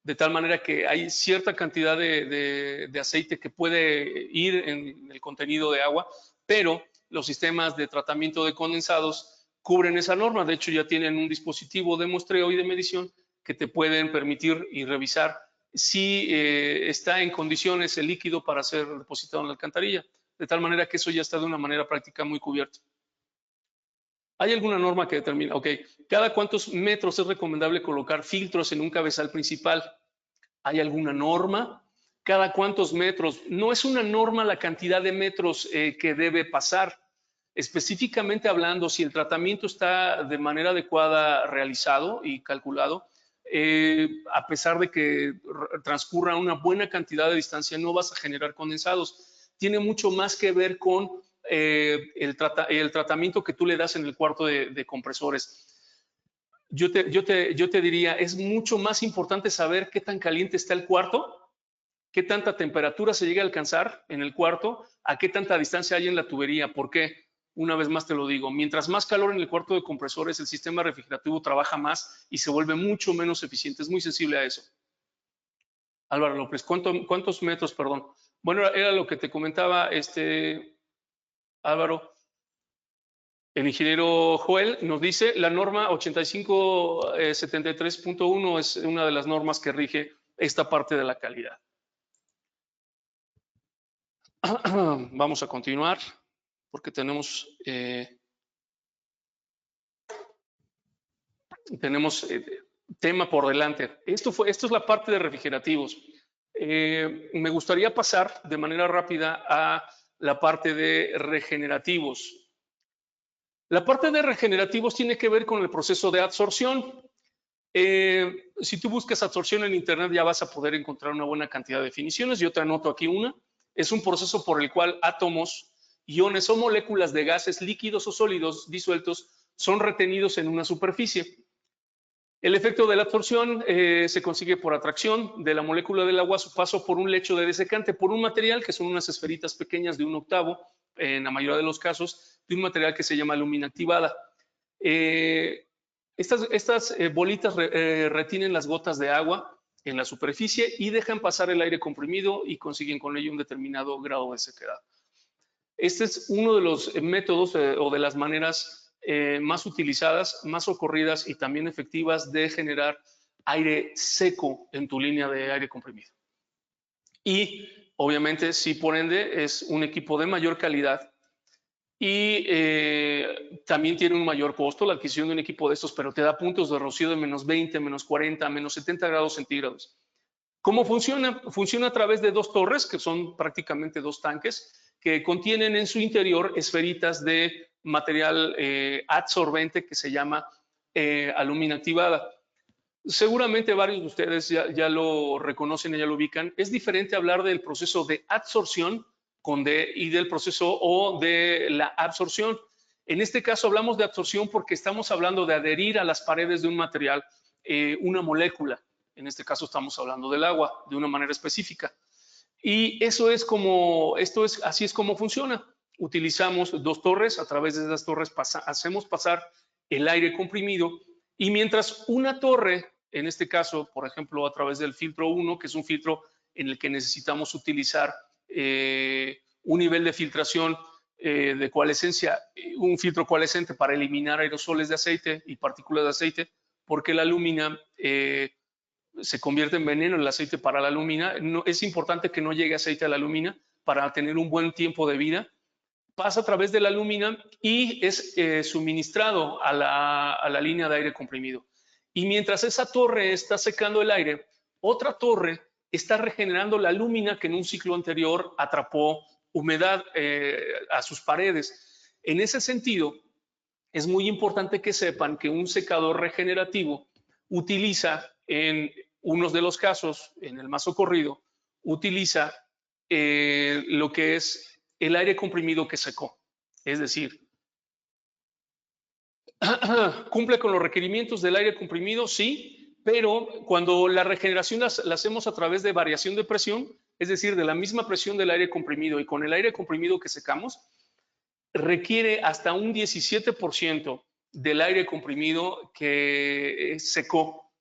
de tal manera que hay cierta cantidad de aceite que puede ir en el contenido de agua, pero los sistemas de tratamiento de condensados cubren esa norma. De hecho, ya tienen un dispositivo de muestreo y de medición que te pueden permitir y revisar si está en condiciones el líquido para ser depositado en la alcantarilla, de tal manera que eso ya está de una manera práctica muy cubierto. ¿Hay alguna norma que determina? Ok, ¿cada cuántos metros es recomendable colocar filtros en un cabezal principal? ¿Hay alguna norma? ¿Cada cuántos metros? No es una norma la cantidad de metros que debe pasar. Específicamente hablando, si el tratamiento está de manera adecuada realizado y calculado, a pesar de que transcurra una buena cantidad de distancia, no vas a generar condensados. Tiene mucho más que ver con el tratamiento que tú le das en el cuarto de compresores. Yo te diría, es mucho más importante saber qué tan caliente está el cuarto qué tanta temperatura se llega a alcanzar en el cuarto, a qué tanta distancia hay en la tubería. ¿Por qué? Una vez más te lo digo, mientras más calor en el cuarto de compresores, el sistema refrigerativo trabaja más y se vuelve mucho menos eficiente. Es muy sensible a eso. Álvaro López, ¿cuántos metros, perdón? Bueno, era lo que te comentaba, Álvaro. El ingeniero Joel nos dice, la norma 8573.1 es una de las normas que rige esta parte de la calidad. Vamos a continuar porque tenemos tema por delante. Esto es la parte de refrigerativos. Me gustaría pasar de manera rápida a la parte de regenerativos. La parte de regenerativos tiene que ver con el proceso de absorción. Si tú buscas absorción en Internet ya vas a poder encontrar una buena cantidad de definiciones. Yo te anoto aquí una. Es un proceso por el cual átomos, iones o moléculas de gases líquidos o sólidos disueltos son retenidos en una superficie. El efecto de la absorción se consigue por atracción de la molécula del agua a su paso por un lecho de desecante, por un material que son unas esferitas pequeñas de 1/8, en la mayoría de los casos, de un material que se llama alúmina activada. Estas bolitas retienen las gotas de agua en la superficie y dejan pasar el aire comprimido y consiguen con ello un determinado grado de sequedad. Este es uno de los métodos o de las maneras más utilizadas, más ocurridas y también efectivas de generar aire seco en tu línea de aire comprimido. Y obviamente, sí, por ende, es un equipo de mayor calidad y también tiene un mayor costo la adquisición de un equipo de estos, pero te da puntos de rocío de -20, -40, -70 grados centígrados. ¿Cómo funciona? Funciona a través de dos torres, que son prácticamente dos tanques, que contienen en su interior esferitas de material absorbente que se llama alúmina activada. Seguramente varios de ustedes ya lo reconocen y ya lo ubican. Es diferente hablar del proceso de adsorción con D y del proceso o de la absorción. En este caso hablamos de absorción porque estamos hablando de adherir a las paredes de un material una molécula. En este caso estamos hablando del agua de una manera específica. Y así es como funciona. Utilizamos dos torres, a través de esas torres hacemos pasar el aire comprimido y mientras una torre, en este caso, por ejemplo, a través del filtro 1, que es un filtro en el que necesitamos utilizar un nivel de filtración de coalescencia, un filtro coalescente para eliminar aerosoles de aceite y partículas de aceite, porque la alúmina se convierte en veneno el aceite para la lúmina. No, es importante que no llegue aceite a la lúmina para tener un buen tiempo de vida. Pasa a través de la lúmina y es suministrado a la línea de aire comprimido. Y mientras esa torre está secando el aire, otra torre está regenerando la lúmina que en un ciclo anterior atrapó humedad a sus paredes. En ese sentido, es muy importante que sepan que un secador regenerativo utiliza, en unos de los casos, en el más ocurrido, utiliza lo que es el aire comprimido que secó. Es decir, cumple con los requerimientos del aire comprimido, sí, pero cuando la regeneración la hacemos a través de variación de presión, es decir, de la misma presión del aire comprimido y con el aire comprimido que secamos, requiere hasta un 17% del aire comprimido que secó.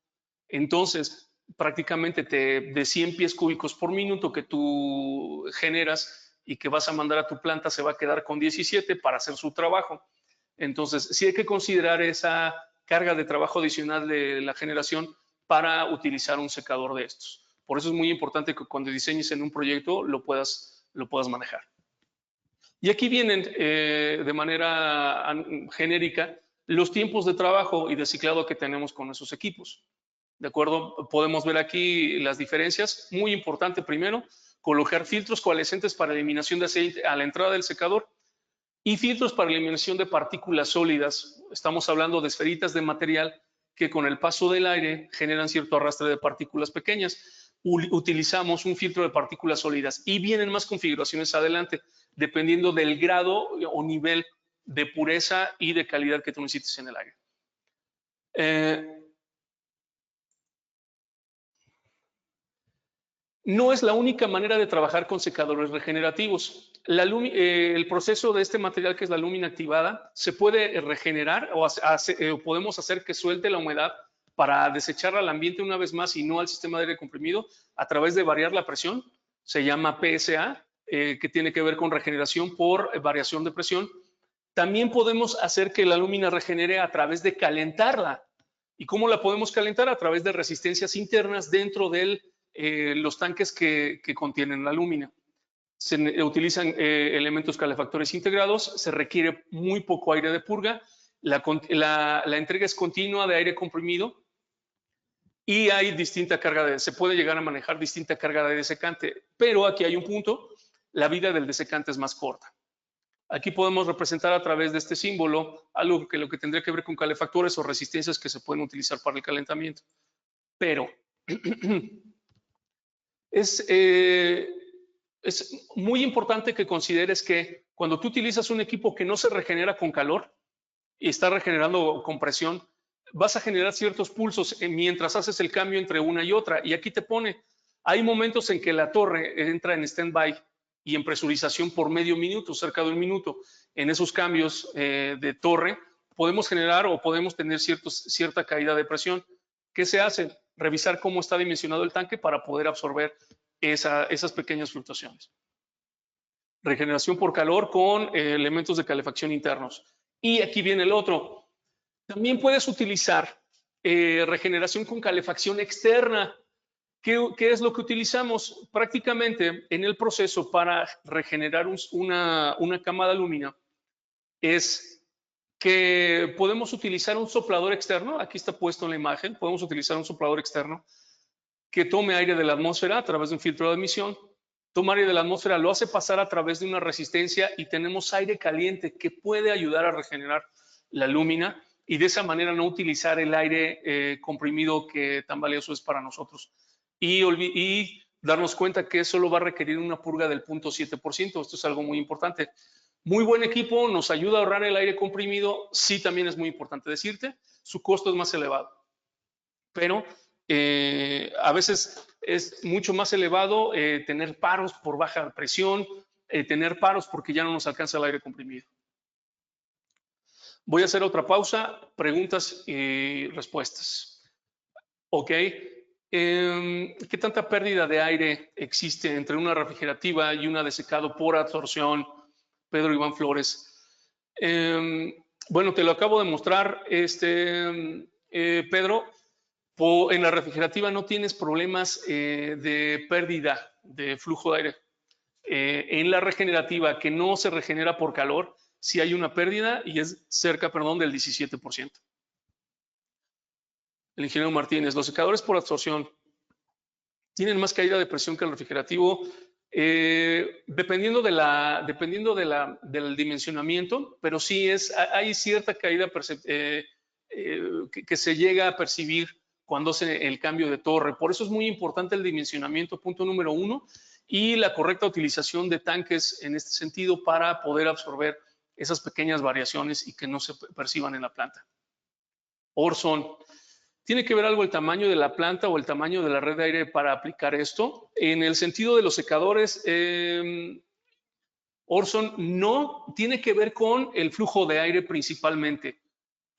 Entonces, prácticamente de 100 pies cúbicos por minuto que tú generas y que vas a mandar a tu planta, se va a quedar con 17 para hacer su trabajo. Entonces, sí hay que considerar esa carga de trabajo adicional de la generación para utilizar un secador de estos. Por eso es muy importante que cuando diseñes en un proyecto lo puedas manejar. Y aquí vienen de manera genérica los tiempos de trabajo y de ciclado que tenemos con esos equipos. ¿De acuerdo? Podemos ver aquí las diferencias. Muy importante primero, colocar filtros coalescentes para eliminación de aceite a la entrada del secador y filtros para eliminación de partículas sólidas. Estamos hablando de esferitas de material que con el paso del aire generan cierto arrastre de partículas pequeñas. Utilizamos un filtro de partículas sólidas y vienen más configuraciones adelante, dependiendo del grado o nivel de pureza y de calidad que tú necesites en el aire. No es la única manera de trabajar con secadores regenerativos. El proceso de este material, que es la lúmina activada, se puede regenerar o podemos hacer que suelte la humedad para desecharla al ambiente una vez más y no al sistema de aire comprimido a través de variar la presión. Se llama PSA, que tiene que ver con regeneración por variación de presión. También podemos hacer que la lúmina regenere a través de calentarla. ¿Y cómo la podemos calentar? A través de resistencias internas dentro de los tanques que contienen la lúmina. Se utilizan elementos calefactores integrados, se requiere muy poco aire de purga, la entrega es continua de aire comprimido y hay distinta carga se puede llegar a manejar distinta carga de desecante, pero aquí hay un punto, la vida del desecante es más corta. Aquí podemos representar a través de este símbolo algo que lo que tendría que ver con calefactores o resistencias que se pueden utilizar para el calentamiento. Pero es muy importante que consideres que cuando tú utilizas un equipo que no se regenera con calor y está regenerando con presión, vas a generar ciertos pulsos mientras haces el cambio entre una y otra. Y aquí te pone, hay momentos en que la torre entra en stand-by y en presurización por medio minuto, cerca de un minuto. En esos cambios de torre podemos generar o podemos tener cierta caída de presión. ¿Qué se hace? Revisar cómo está dimensionado el tanque para poder absorber esas pequeñas fluctuaciones. Regeneración por calor con elementos de calefacción internos. Y aquí viene el otro. También puedes utilizar regeneración con calefacción externa. ¿Qué es lo que utilizamos? Prácticamente en el proceso para regenerar una cama de alumina es que podemos utilizar un soplador externo. Aquí está puesto en la imagen. Podemos utilizar un soplador externo que tome aire de la atmósfera a través de un filtro de admisión. Toma aire de la atmósfera, lo hace pasar a través de una resistencia y tenemos aire caliente que puede ayudar a regenerar la lúmina y de esa manera no utilizar el aire comprimido que tan valioso es para nosotros. Y darnos cuenta que solo va a requerir una purga del 0.7%. Esto es algo muy importante. Muy buen equipo, nos ayuda a ahorrar el aire comprimido. Sí, también es muy importante decirte, su costo es más elevado. Pero a veces es mucho más elevado tener paros por baja presión, tener paros porque ya no nos alcanza el aire comprimido. Voy a hacer otra pausa, preguntas y respuestas. Ok. ¿Qué tanta pérdida de aire existe entre una refrigerativa y una de secado por absorción? Pedro Iván Flores. Bueno, te lo acabo de mostrar, Pedro. En la refrigerativa no tienes problemas de pérdida de flujo de aire. En la regenerativa, que no se regenera por calor, sí hay una pérdida y es cerca, perdón, del 17%. El ingeniero Martínez, los secadores por absorción tienen más caída de presión que el refrigerativo, dependiendo del dimensionamiento, pero sí hay cierta caída que se llega a percibir cuando hace el cambio de torre. Por eso es muy importante el dimensionamiento, punto número 1, y la correcta utilización de tanques en este sentido para poder absorber esas pequeñas variaciones y que no se perciban en la planta. Orson, ¿tiene que ver algo el tamaño de la planta o el tamaño de la red de aire para aplicar esto? En el sentido de los secadores, Orson, no tiene que ver con el flujo de aire principalmente.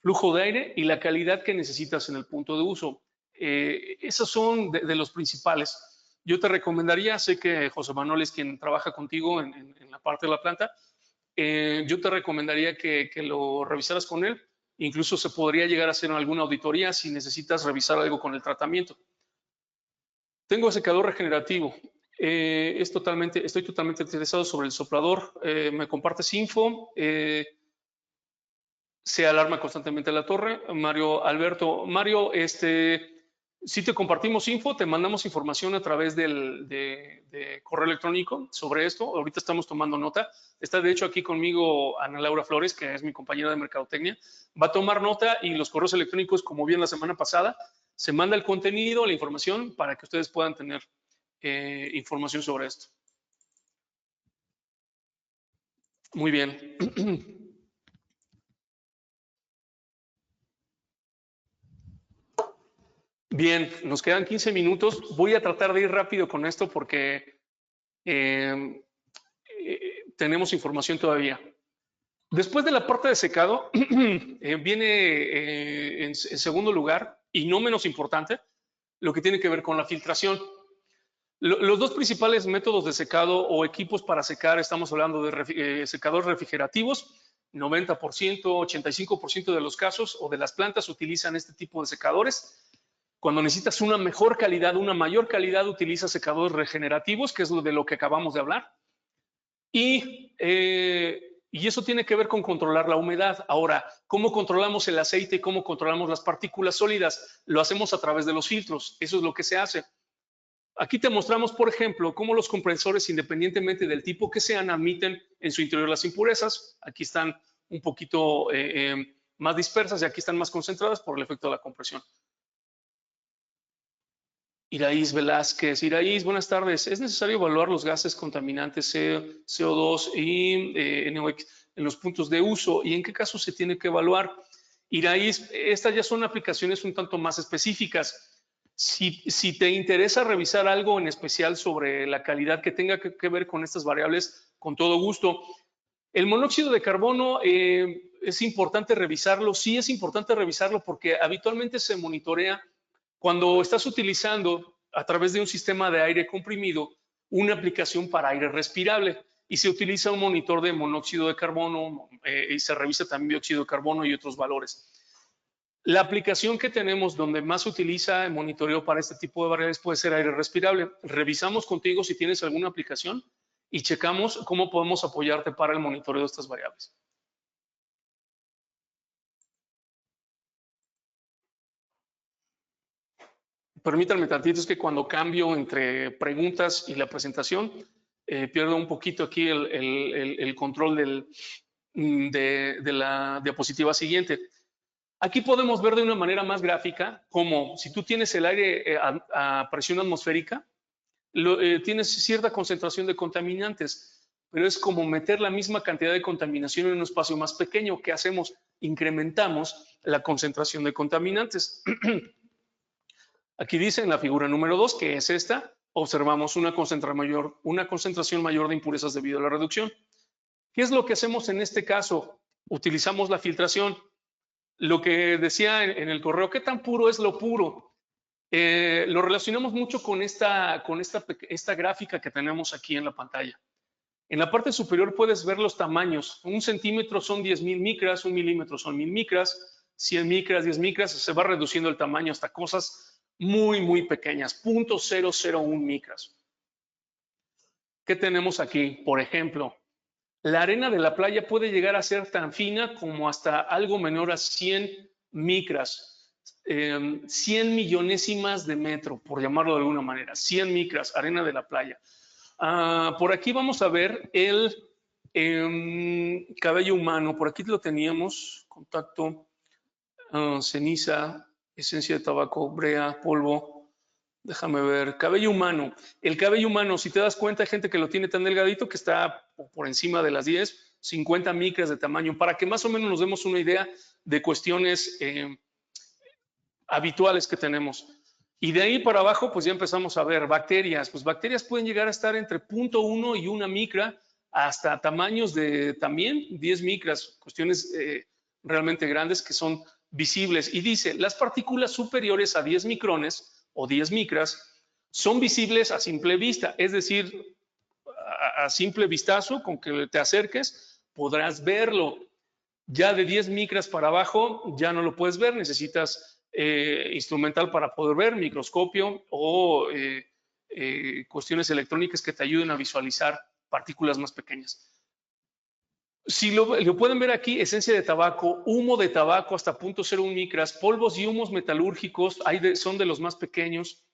Flujo de aire y la calidad que necesitas en el punto de uso. Esos son de los principales. Yo te recomendaría, sé que José Manuel es quien trabaja contigo en la parte de la planta, yo te recomendaría que lo revisaras con él. Incluso se podría llegar a hacer alguna auditoría si necesitas revisar algo con el tratamiento. Tengo secador regenerativo. Estoy totalmente interesado sobre el soplador. ¿Me compartes info? Se alarma constantemente la torre. Mario Alberto, Mario, si te compartimos info, te mandamos información a través de correo electrónico sobre esto. Ahorita estamos tomando nota. Está de hecho aquí conmigo Ana Laura Flores, que es mi compañera de mercadotecnia. Va a tomar nota y los correos electrónicos, como bien la semana pasada, se manda el contenido, la información para que ustedes puedan tener información sobre esto. Muy bien. Bien, nos quedan 15 minutos. Voy a tratar de ir rápido con esto porque tenemos información todavía. Después de la parte de secado, viene en segundo lugar, y no menos importante, lo que tiene que ver con la filtración. Los dos principales métodos de secado o equipos para secar, estamos hablando de secadores refrigerativos, 90%, 85% de los casos o de las plantas utilizan este tipo de secadores. Cuando necesitas una mejor calidad, una mayor calidad, utilizas secadores regenerativos, que es de lo que acabamos de hablar. Y eso tiene que ver con controlar la humedad. Ahora, ¿cómo controlamos el aceite y cómo controlamos las partículas sólidas? Lo hacemos a través de los filtros. Eso es lo que se hace. Aquí te mostramos, por ejemplo, cómo los compresores, independientemente del tipo que sean, admiten en su interior las impurezas. Aquí están un poquito más dispersas y aquí están más concentradas por el efecto de la compresión. Iraís Velázquez. Iraís, buenas tardes. ¿Es necesario evaluar los gases contaminantes CO2 y NOx en los puntos de uso? ¿Y en qué caso se tiene que evaluar? Iraís, estas ya son aplicaciones un tanto más específicas. Si te interesa revisar algo en especial sobre la calidad que tenga que ver con estas variables, con todo gusto. El monóxido de carbono es importante revisarlo. Sí, es importante revisarlo porque habitualmente se monitorea cuando estás utilizando a través de un sistema de aire comprimido una aplicación para aire respirable y se utiliza un monitor de monóxido de carbono y se revisa también dióxido de carbono y otros valores. La aplicación que tenemos donde más se utiliza el monitoreo para este tipo de variables puede ser aire respirable. Revisamos contigo si tienes alguna aplicación y checamos cómo podemos apoyarte para el monitoreo de estas variables. Permítanme tantito, es que cuando cambio entre preguntas y la presentación, pierdo un poquito aquí el control de la diapositiva siguiente. Aquí podemos ver de una manera más gráfica como si tú tienes el aire a presión atmosférica, tienes cierta concentración de contaminantes, pero es como meter la misma cantidad de contaminación en un espacio más pequeño. ¿Qué hacemos? Incrementamos la concentración de contaminantes. Aquí dice en la figura número 2, que es esta, observamos una concentración mayor de impurezas debido a la reducción. ¿Qué es lo que hacemos en este caso? Utilizamos la filtración. Lo que decía en el correo, ¿qué tan puro es lo puro? Lo relacionamos mucho con esta gráfica que tenemos aquí en la pantalla. En la parte superior puedes ver los tamaños. 1 centímetro son 10,000 micras, 1 milímetro son 1000 micras, 100 micras, 10 micras, se va reduciendo el tamaño hasta cosas muy, muy pequeñas, 0.001 micras. ¿Qué tenemos aquí? Por ejemplo, la arena de la playa puede llegar a ser tan fina como hasta algo menor a 100 micras, 100 millonésimas de metro, por llamarlo de alguna manera, 100 micras, arena de la playa. Por aquí vamos a ver el cabello humano. Por aquí lo teníamos, contacto, ceniza, esencia de tabaco, brea, polvo. Déjame ver, cabello humano. El cabello humano, si te das cuenta, hay gente que lo tiene tan delgadito que está por encima de las 10, 50 micras de tamaño, para que más o menos nos demos una idea de cuestiones habituales que tenemos. Y de ahí para abajo, pues ya empezamos a ver bacterias. Pues bacterias pueden llegar a estar entre 0.1 y 1 micra, hasta tamaños de también 10 micras, cuestiones realmente grandes que son visibles. Y dice, las partículas superiores a 10 micrones o 10 micras son visibles a simple vista, es decir, a simple vistazo, con que te acerques, podrás verlo. Ya de 10 micras para abajo ya no lo puedes ver, necesitas instrumental para poder ver, microscopio o cuestiones electrónicas que te ayuden a visualizar partículas más pequeñas. Si lo pueden ver aquí, esencia de tabaco, humo de tabaco hasta 0.01 micras, polvos y humos metalúrgicos son de los más pequeños,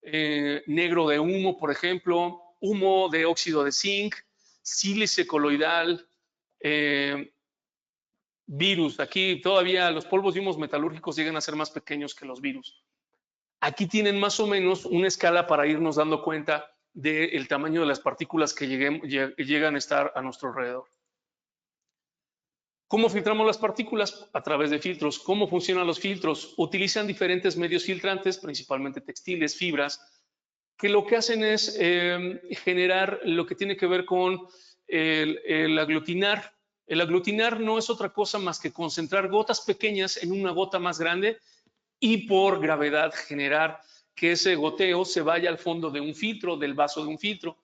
negro de humo, por ejemplo, humo de óxido de zinc, sílice coloidal, virus. Aquí todavía los polvos y humos metalúrgicos llegan a ser más pequeños que los virus. Aquí tienen más o menos una escala para irnos dando cuenta del tamaño de las partículas que llegan a estar a nuestro alrededor. ¿Cómo filtramos las partículas? A través de filtros. ¿Cómo funcionan los filtros? Utilizan diferentes medios filtrantes, principalmente textiles, fibras, que lo que hacen es generar lo que tiene que ver con el aglutinar. El aglutinar no es otra cosa más que concentrar gotas pequeñas en una gota más grande y por gravedad generar que ese goteo se vaya al fondo de un filtro, del vaso de un filtro.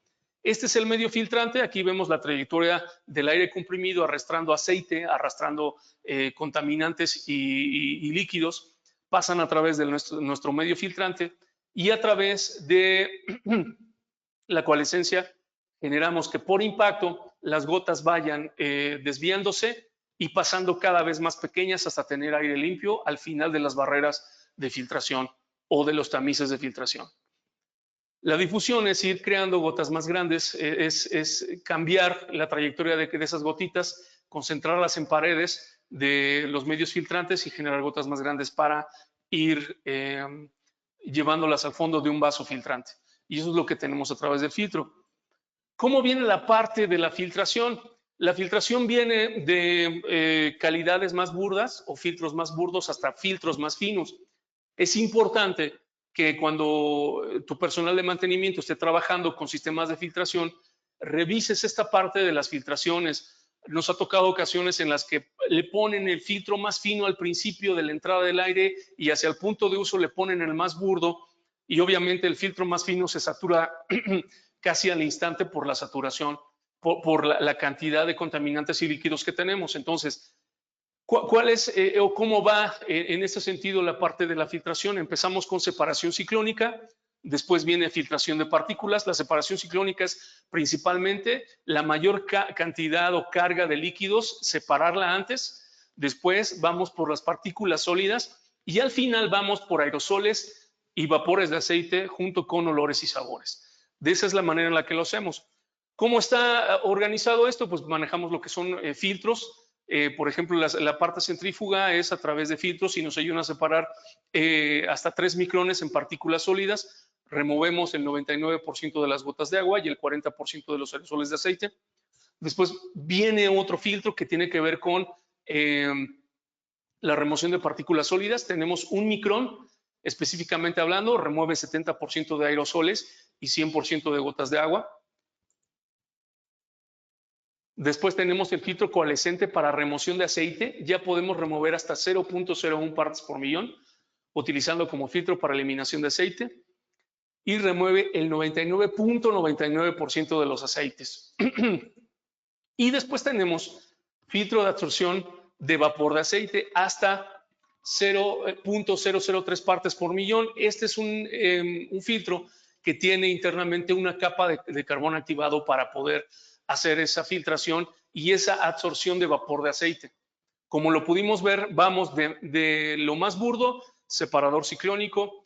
Este es el medio filtrante. Aquí vemos la trayectoria del aire comprimido arrastrando aceite, arrastrando contaminantes y líquidos. Pasan a través de nuestro medio filtrante y a través de la coalescencia generamos que por impacto las gotas vayan desviándose y pasando cada vez más pequeñas hasta tener aire limpio al final de las barreras de filtración o de los tamices de filtración. La difusión es ir creando gotas más grandes, es cambiar la trayectoria de esas gotitas, concentrarlas en paredes de los medios filtrantes y generar gotas más grandes para ir llevándolas al fondo de un vaso filtrante. Y eso es lo que tenemos a través del filtro. ¿Cómo viene la parte de la filtración? La filtración viene de calidades más burdas o filtros más burdos hasta filtros más finos. Es importante que cuando tu personal de mantenimiento esté trabajando con sistemas de filtración, revises esta parte de las filtraciones. Nos ha tocado ocasiones en las que le ponen el filtro más fino al principio de la entrada del aire y hacia el punto de uso le ponen el más burdo y obviamente el filtro más fino se satura casi al instante por la saturación, por la cantidad de contaminantes y líquidos que tenemos. Entonces, ¿cuál es o cómo va en este sentido la parte de la filtración? Empezamos con separación ciclónica, después viene filtración de partículas. La separación ciclónica es principalmente la mayor cantidad o carga de líquidos, separarla antes, después vamos por las partículas sólidas y al final vamos por aerosoles y vapores de aceite junto con olores y sabores. De esa es la manera en la que lo hacemos. ¿Cómo está organizado esto? Pues manejamos lo que son filtros. Por ejemplo, la parte centrífuga es a través de filtros y nos ayudan a separar hasta 3 micrones en partículas sólidas. Removemos el 99% de las gotas de agua y el 40% de los aerosoles de aceite. Después viene otro filtro que tiene que ver con la remoción de partículas sólidas. Tenemos 1 micrón, específicamente hablando, remueve 70% de aerosoles y 100% de gotas de agua. Después tenemos el filtro coalescente para remoción de aceite. Ya podemos remover hasta 0.01 partes por millón, utilizando como filtro para eliminación de aceite. Y remueve el 99.99% de los aceites. Y después tenemos filtro de absorción de vapor de aceite hasta 0.003 partes por millón. Este es un filtro que tiene internamente una capa de carbón activado para poder hacer esa filtración y esa absorción de vapor de aceite. Como lo pudimos ver, vamos de lo más burdo, separador ciclónico,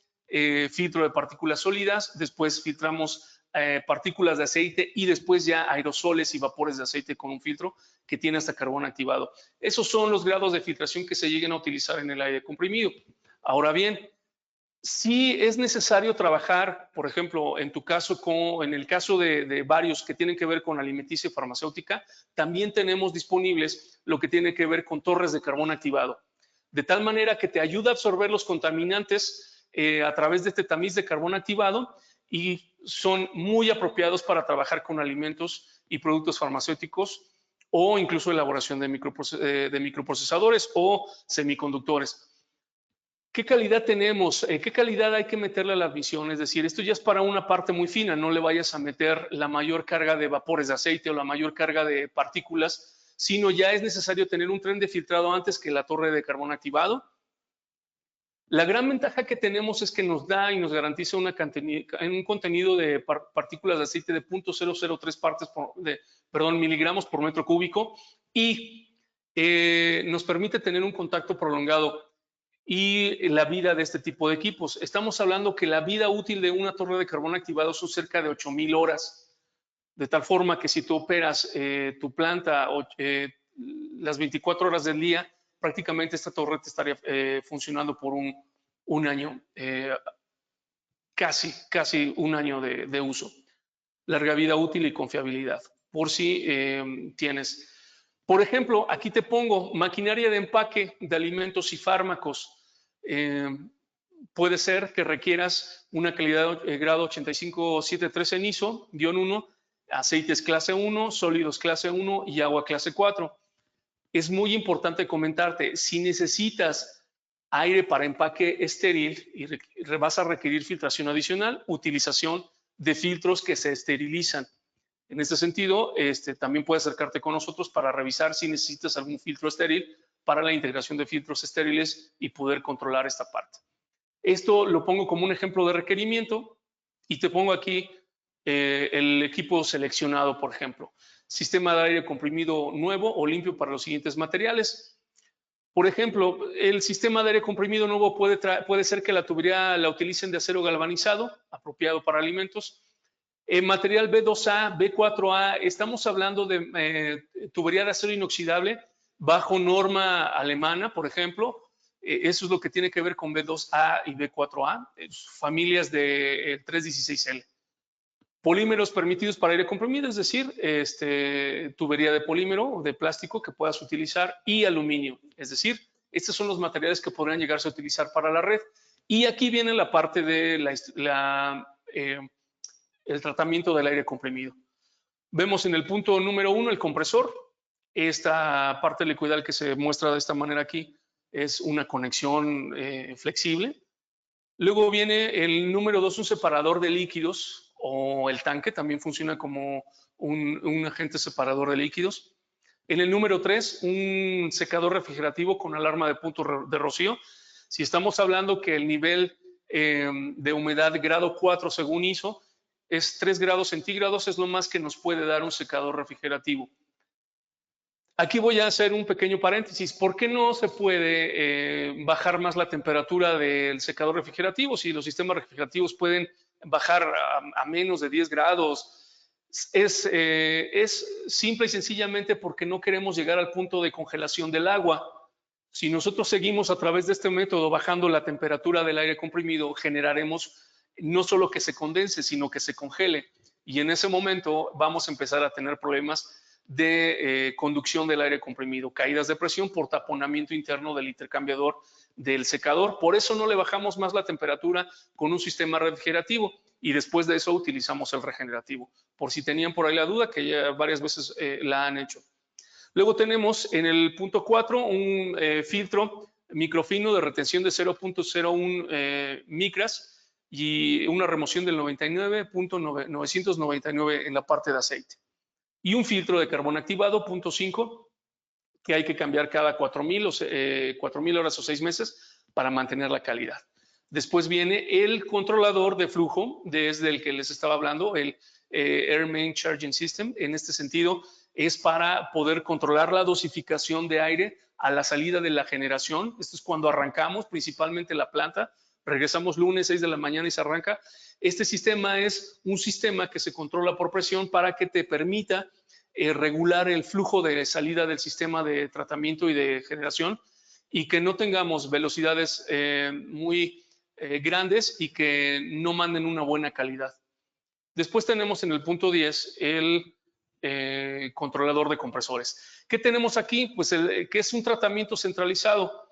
filtro de partículas sólidas, después filtramos partículas de aceite y después ya aerosoles y vapores de aceite con un filtro que tiene hasta carbón activado. Esos son los grados de filtración que se lleguen a utilizar en el aire comprimido. Ahora bien, sí es necesario trabajar, por ejemplo, en tu caso, en el caso de varios que tienen que ver con alimenticia y farmacéutica, también tenemos disponibles lo que tiene que ver con torres de carbón activado, de tal manera que te ayuda a absorber los contaminantes a través de este tamiz de carbón activado y son muy apropiados para trabajar con alimentos y productos farmacéuticos o incluso elaboración de microprocesadores o semiconductores. ¿Qué calidad tenemos? ¿Qué calidad hay que meterle a la admisión? Es decir, esto ya es para una parte muy fina, no le vayas a meter la mayor carga de vapores de aceite o la mayor carga de partículas, sino ya es necesario tener un tren de filtrado antes que la torre de carbón activado. La gran ventaja que tenemos es que nos da y nos garantiza un contenido de partículas de aceite de 0.003 miligramos por metro cúbico y nos permite tener un contacto prolongado y la vida de este tipo de equipos. Estamos hablando que la vida útil de una torre de carbón activado son cerca de 8,000 horas, de tal forma que si tú operas tu planta las 24 horas del día, prácticamente esta torre te estaría funcionando por un año, casi un año de uso. Larga vida útil y confiabilidad, por si tienes Por ejemplo, aquí te pongo maquinaria de empaque de alimentos y fármacos. Puede ser que requieras una calidad grado 85713 en ISO-1, aceites clase 1, sólidos clase 1 y agua clase 4. Es muy importante comentarte, si necesitas aire para empaque estéril y vas a requerir filtración adicional, utilización de filtros que se esterilizan. En este sentido, también puedes acercarte con nosotros para revisar si necesitas algún filtro estéril para la integración de filtros estériles y poder controlar esta parte. Esto lo pongo como un ejemplo de requerimiento y te pongo aquí el equipo seleccionado, por ejemplo. Sistema de aire comprimido nuevo o limpio para los siguientes materiales. Por ejemplo, el sistema de aire comprimido nuevo puede ser que la tubería la utilicen de acero galvanizado, apropiado para alimentos. Material B2A, B4A, estamos hablando de tubería de acero inoxidable bajo norma alemana, por ejemplo. Eso es lo que tiene que ver con B2A y B4A, familias de 316L. Polímeros permitidos para aire comprimido, es decir, tubería de polímero o de plástico que puedas utilizar y aluminio, es decir, estos son los materiales que podrían llegarse a utilizar para la red. Y aquí viene la parte de el tratamiento del aire comprimido. Vemos en el punto número 1 el compresor. Esta parte helicoidal que se muestra de esta manera aquí es una conexión flexible. Luego viene el número 2, un separador de líquidos, o el tanque, también funciona como un agente separador de líquidos. En el número 3, un secador refrigerativo con alarma de punto de rocío. Si estamos hablando que el nivel de humedad grado 4 según ISO es 3 grados centígrados, es lo más que nos puede dar un secador refrigerativo. Aquí voy a hacer un pequeño paréntesis. ¿Por qué no se puede bajar más la temperatura del secador refrigerativo? Si los sistemas refrigerativos pueden bajar a menos de 10 grados, es simple y sencillamente porque no queremos llegar al punto de congelación del agua. Si nosotros seguimos a través de este método bajando la temperatura del aire comprimido, generaremos no solo que se condense, sino que se congele. Y en ese momento vamos a empezar a tener problemas de conducción del aire comprimido, caídas de presión por taponamiento interno del intercambiador del secador. Por eso no le bajamos más la temperatura con un sistema refrigerativo y después de eso utilizamos el regenerativo. Por si tenían por ahí la duda, que ya varias veces la han hecho. Luego tenemos en el punto 4 un filtro microfino de retención de 0.01 micras y una remoción del 99.999 en la parte de aceite. Y un filtro de carbón activado, punto 5, que hay que cambiar cada 4,000 horas o 6 meses para mantener la calidad. Después viene el controlador de flujo, desde el que les estaba hablando, el Air Main Charging System. En este sentido, es para poder controlar la dosificación de aire a la salida de la generación. Esto es cuando arrancamos, principalmente la planta. Regresamos lunes, 6 de la mañana y se arranca. Este sistema es un sistema que se controla por presión para que te permita regular el flujo de salida del sistema de tratamiento y de generación y que no tengamos velocidades muy grandes y que no manden una buena calidad. Después tenemos en el punto 10 el controlador de compresores. ¿Qué tenemos aquí? Pues que es un tratamiento centralizado.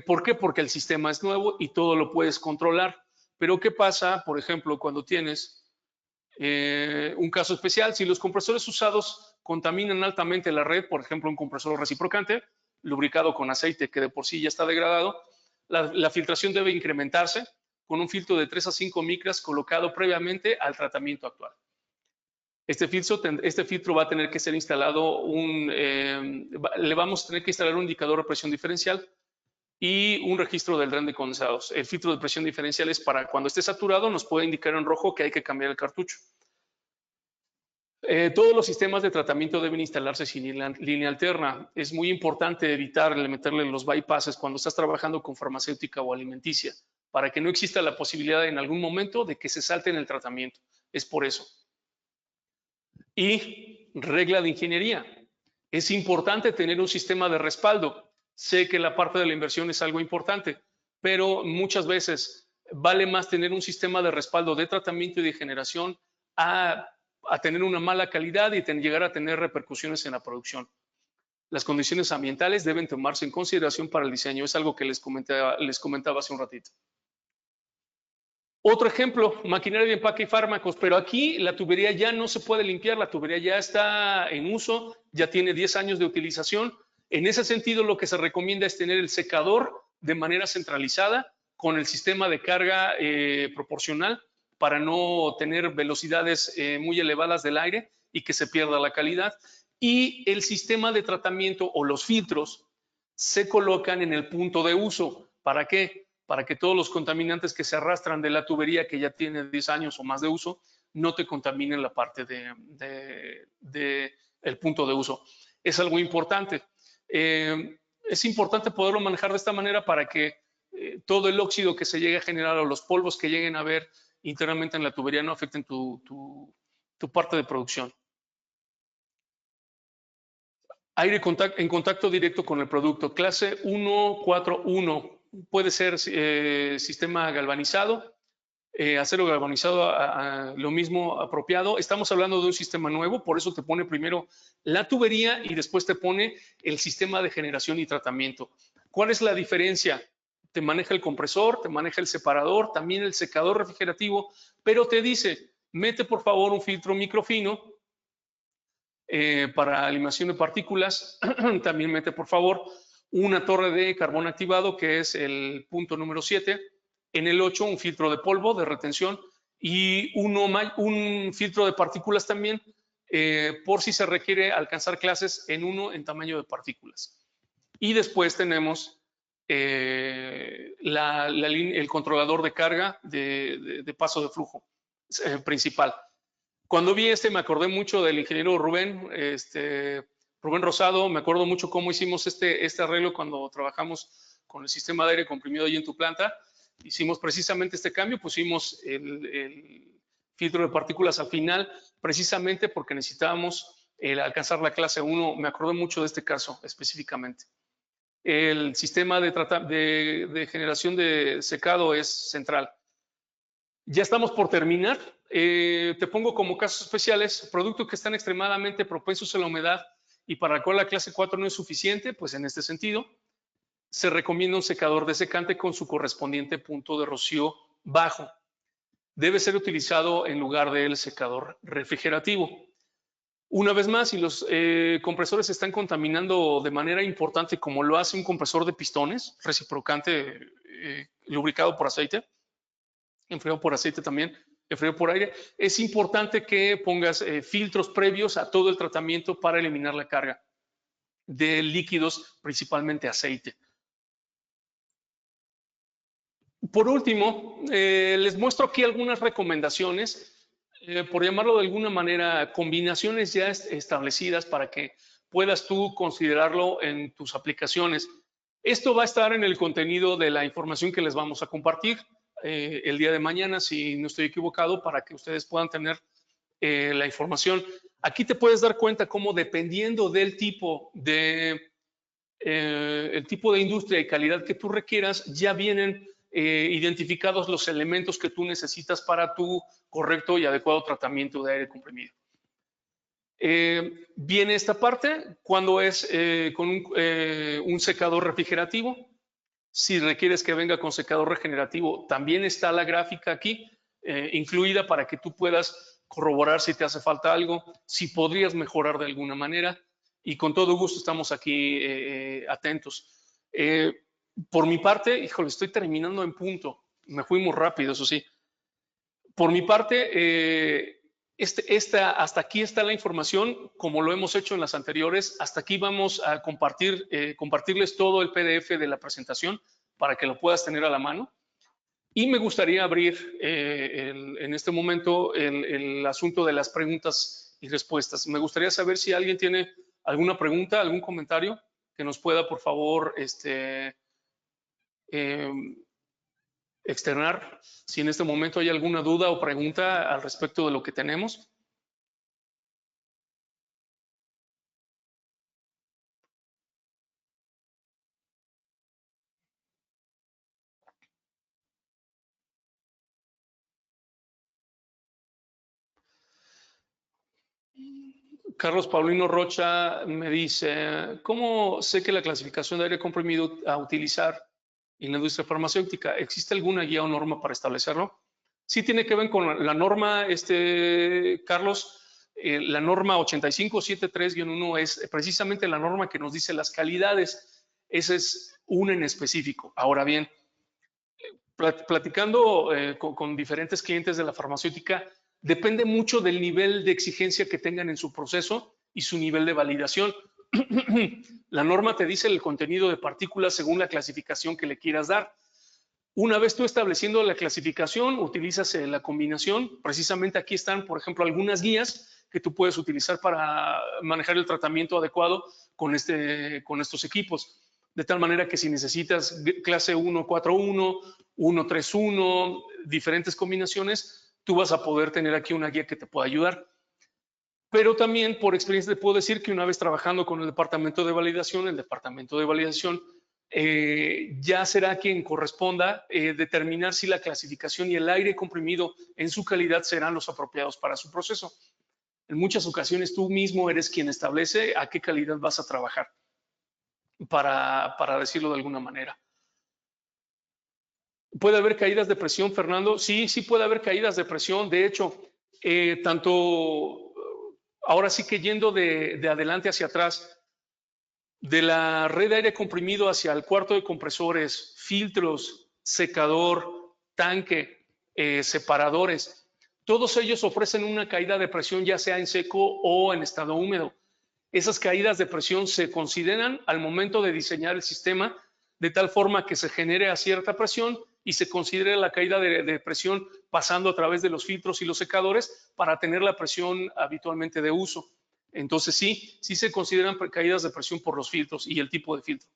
¿Por qué? Porque el sistema es nuevo y todo lo puedes controlar. Pero ¿qué pasa, por ejemplo, cuando tienes un caso especial? Si los compresores usados contaminan altamente la red, por ejemplo, un compresor reciprocante, lubricado con aceite que de por sí ya está degradado, la filtración debe incrementarse con un filtro de 3 a 5 micras colocado previamente al tratamiento actual. Este filtro va a tener que ser instalado, le vamos a tener que instalar un indicador de presión diferencial y un registro del dren de condensados. El filtro de presión diferencial es para cuando esté saturado, nos puede indicar en rojo que hay que cambiar el cartucho. Todos los sistemas de tratamiento deben instalarse sin línea alterna. Es muy importante evitar meterle los bypasses cuando estás trabajando con farmacéutica o alimenticia, para que no exista la posibilidad en algún momento de que se salte en el tratamiento. Es por eso. Y regla de ingeniería. Es importante tener un sistema de respaldo. Sé que la parte de la inversión es algo importante, pero muchas veces vale más tener un sistema de respaldo de tratamiento y de generación a tener una mala calidad y llegar a tener repercusiones en la producción. Las condiciones ambientales deben tomarse en consideración para el diseño. Es algo que les comentaba hace un ratito. Otro ejemplo, maquinaria de empaque y fármacos, pero aquí la tubería ya no se puede limpiar, la tubería ya está en uso, ya tiene 10 años de utilización. En ese sentido, lo que se recomienda es tener el secador de manera centralizada con el sistema de carga proporcional para no tener velocidades muy elevadas del aire y que se pierda la calidad. Y el sistema de tratamiento o los filtros se colocan en el punto de uso. ¿Para qué? Para que todos los contaminantes que se arrastran de la tubería que ya tiene 10 años o más de uso no te contaminen la parte de el punto de uso. Es algo importante. Es importante poderlo manejar de esta manera para que todo el óxido que se llegue a generar o los polvos que lleguen a ver internamente en la tubería no afecten tu parte de producción. Aire en contacto directo con el producto. Clase 141. Puede ser sistema galvanizado, acero galvanizado, lo mismo apropiado. Estamos hablando de un sistema nuevo, por eso te pone primero la tubería y después te pone el sistema de generación y tratamiento. ¿Cuál es la diferencia? Te maneja el compresor, te maneja el separador, también el secador refrigerativo, pero te dice, mete por favor un filtro microfino para eliminación de partículas. También mete por favor una torre de carbón activado, que es el punto número 7. En el 8, un filtro de polvo de retención y un filtro de partículas también, por si se requiere alcanzar clases en uno en tamaño de partículas. Y después tenemos el controlador de carga de paso de flujo principal. Cuando vi me acordé mucho del ingeniero Rubén, Rubén Rosado. Me acuerdo mucho cómo hicimos este arreglo cuando trabajamos con el sistema de aire comprimido allí en tu planta. Hicimos precisamente este cambio, pusimos el filtro de partículas al final, precisamente porque necesitábamos alcanzar la clase 1. Me acordé mucho de este caso específicamente. El sistema de generación de secado es central. Ya estamos por terminar. Te pongo como casos especiales productos que están extremadamente propensos a la humedad y para el cual la clase 4 no es suficiente. Pues en este sentido, se recomienda un secador desecante con su correspondiente punto de rocío bajo. Debe ser utilizado en lugar del secador refrigerativo. Una vez más, si los compresores se están contaminando de manera importante, como lo hace un compresor de pistones reciprocante lubricado por aceite, enfriado por aceite también, enfriado por aire, es importante que pongas filtros previos a todo el tratamiento para eliminar la carga de líquidos, principalmente aceite. Por último, les muestro aquí algunas recomendaciones, por llamarlo de alguna manera, combinaciones ya establecidas para que puedas tú considerarlo en tus aplicaciones. Esto va a estar en el contenido de la información que les vamos a compartir el día de mañana, si no estoy equivocado, para que ustedes puedan tener la información. Aquí te puedes dar cuenta cómo, dependiendo del tipo el tipo de industria y calidad que tú requieras, ya vienen identificados los elementos que tú necesitas para tu correcto y adecuado tratamiento de aire comprimido. Viene esta parte cuando es con un secador refrigerativo. Si requieres que venga con secador regenerativo, también está la gráfica aquí incluida para que tú puedas corroborar si te hace falta algo, si podrías mejorar de alguna manera. Y con todo gusto estamos aquí atentos. Por mi parte, híjole, estoy terminando en punto. Me fui muy rápido, eso sí. Por mi parte, hasta aquí está la información, como lo hemos hecho en las anteriores. Hasta aquí vamos a compartirles todo el PDF de la presentación para que lo puedas tener a la mano. Y me gustaría abrir en este momento el asunto de las preguntas y respuestas. Me gustaría saber si alguien tiene alguna pregunta, algún comentario que nos pueda, por favor, externar. Si en este momento hay alguna duda o pregunta al respecto de lo que tenemos. Carlos Paulino Rocha me dice, ¿cómo sé que la clasificación de aire comprimido a utilizar en la industria farmacéutica? ¿Existe alguna guía o norma para establecerlo? Sí tiene que ver con la norma, Carlos, la norma 8573-1 es precisamente la norma que nos dice las calidades. Esa es una en específico. Ahora bien, platicando con diferentes clientes de la farmacéutica, depende mucho del nivel de exigencia que tengan en su proceso y su nivel de validación. La norma te dice el contenido de partículas según la clasificación que le quieras dar. Una vez tú estableciendo la clasificación, utilizas la combinación. Precisamente aquí están, por ejemplo, algunas guías que tú puedes utilizar para manejar el tratamiento adecuado con estos equipos. De tal manera que si necesitas clase 141, 131, diferentes combinaciones, tú vas a poder tener aquí una guía que te pueda ayudar. Pero también por experiencia te puedo decir que una vez trabajando con el departamento de validación, ya será quien corresponda determinar si la clasificación y el aire comprimido en su calidad serán los apropiados para su proceso. En muchas ocasiones tú mismo eres quien establece a qué calidad vas a trabajar, para decirlo de alguna manera. ¿Puede haber caídas de presión, Fernando? Sí, sí puede haber caídas de presión. De hecho, ahora sí que yendo de adelante hacia atrás, de la red de aire comprimido hacia el cuarto de compresores, filtros, secador, tanque, separadores, todos ellos ofrecen una caída de presión ya sea en seco o en estado húmedo. Esas caídas de presión se consideran al momento de diseñar el sistema de tal forma que se genere a cierta presión y se considere la caída de presión pasando a través de los filtros y los secadores para tener la presión habitualmente de uso. Entonces sí se consideran caídas de presión por los filtros y el tipo de filtro.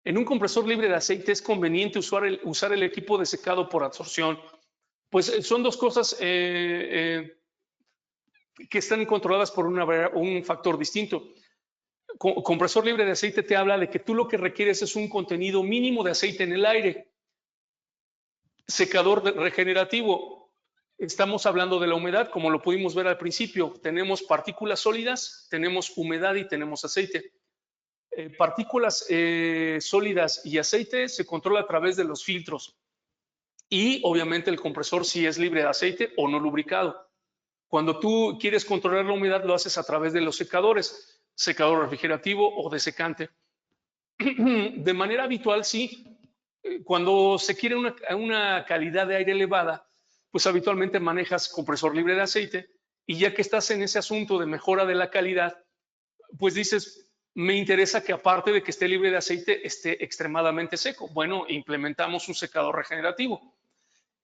En un compresor libre de aceite es conveniente usar el equipo de secado por absorción. Pues son dos cosas que están controladas por un factor distinto. Compresor libre de aceite te habla de que tú lo que requieres es un contenido mínimo de aceite en el aire. Secador regenerativo, estamos hablando de la humedad, como lo pudimos ver al principio. Tenemos partículas sólidas, tenemos humedad y tenemos aceite. Partículas sólidas y aceite se controla a través de los filtros. Y obviamente el compresor si es libre de aceite o no lubricado. Cuando tú quieres controlar la humedad, lo haces a través de los secadores, secador refrigerativo o desecante. De manera habitual, sí. Cuando se quiere una calidad de aire elevada, pues habitualmente manejas compresor libre de aceite y ya que estás en ese asunto de mejora de la calidad, pues dices, me interesa que aparte de que esté libre de aceite, esté extremadamente seco. Bueno, implementamos un secador regenerativo.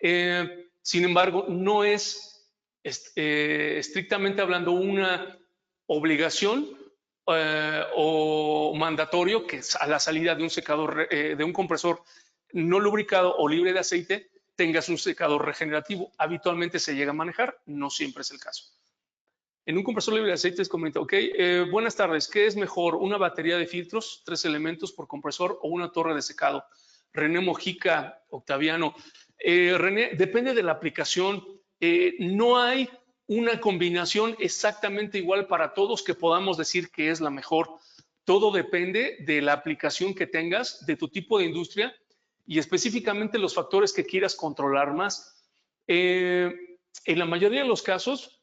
Sin embargo, no es estrictamente hablando una obligación o mandatorio que a la salida de un secador, de un compresor no lubricado o libre de aceite, tengas un secador regenerativo. Habitualmente se llega a manejar, no siempre es el caso. En un compresor libre de aceite es comenta, ok, buenas tardes, ¿qué es mejor? ¿Una batería de filtros, 3 elementos por compresor o una torre de secado? René Mojica, Octaviano. René, depende de la aplicación. No hay una combinación exactamente igual para todos que podamos decir que es la mejor. Todo depende de la aplicación que tengas, de tu tipo de industria y específicamente los factores que quieras controlar más. En la mayoría de los casos,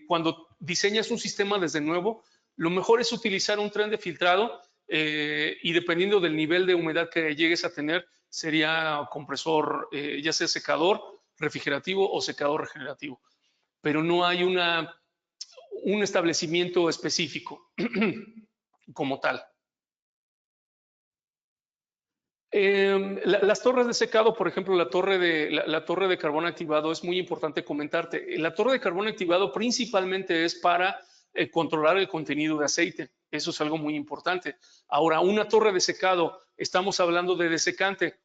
cuando diseñas un sistema desde nuevo, lo mejor es utilizar un tren de filtrado y dependiendo del nivel de humedad que llegues a tener, sería compresor, ya sea secador, refrigerativo o secador regenerativo. Pero no hay un establecimiento específico como tal. Las torres de secado, por ejemplo, la torre de carbón activado, es muy importante comentarte. La torre de carbón activado principalmente es para controlar el contenido de aceite. Eso es algo muy importante. Ahora, una torre de secado, estamos hablando de desecante.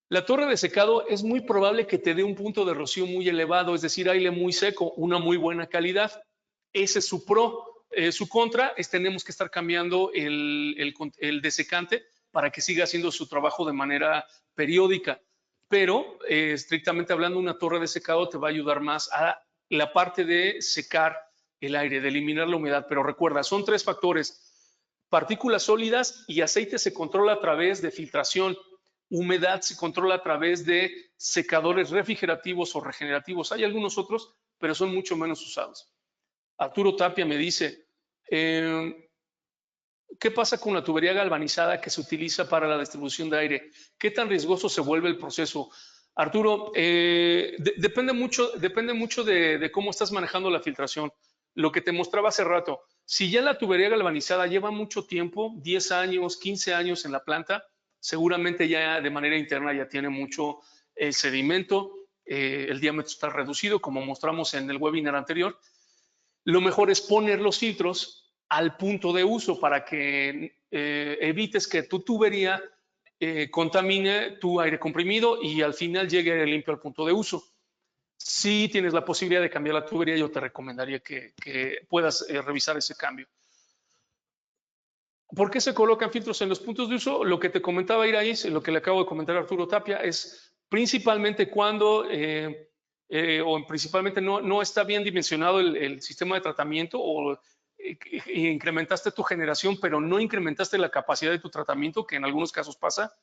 La torre de secado es muy probable que te dé un punto de rocío muy elevado, es decir, aire muy seco, una muy buena calidad. Ese es su pro. Su contra es tenemos que estar cambiando el desecante para que siga haciendo su trabajo de manera periódica. pero estrictamente hablando, una torre de secado te va a ayudar más a la parte de secar el aire, de eliminar la humedad. Pero recuerda, son 3 factores: partículas sólidas y aceite se controla a través de filtración. Humedad se controla a través de secadores refrigerativos o regenerativos. Hay algunos otros, pero son mucho menos usados. Arturo Tapia me dice, ¿qué pasa con la tubería galvanizada que se utiliza para la distribución de aire? ¿Qué tan riesgoso se vuelve el proceso? Arturo, depende mucho de cómo estás manejando la filtración. Lo que te mostraba hace rato, si ya la tubería galvanizada lleva mucho tiempo, 10 años, 15 años en la planta, seguramente ya de manera interna ya tiene mucho sedimento, el diámetro está reducido, como mostramos en el webinar anterior. Lo mejor es poner los filtros al punto de uso para que evites que tu tubería contamine tu aire comprimido y al final llegue limpio al punto de uso. Si tienes la posibilidad de cambiar la tubería, yo te recomendaría que puedas revisar ese cambio. ¿Por qué se colocan filtros en los puntos de uso? Lo que te comentaba Iraís, lo que le acabo de comentar a Arturo Tapia, es principalmente cuando principalmente no está bien dimensionado el sistema de tratamiento o incrementaste tu generación, pero no incrementaste la capacidad de tu tratamiento, que en algunos casos pasa.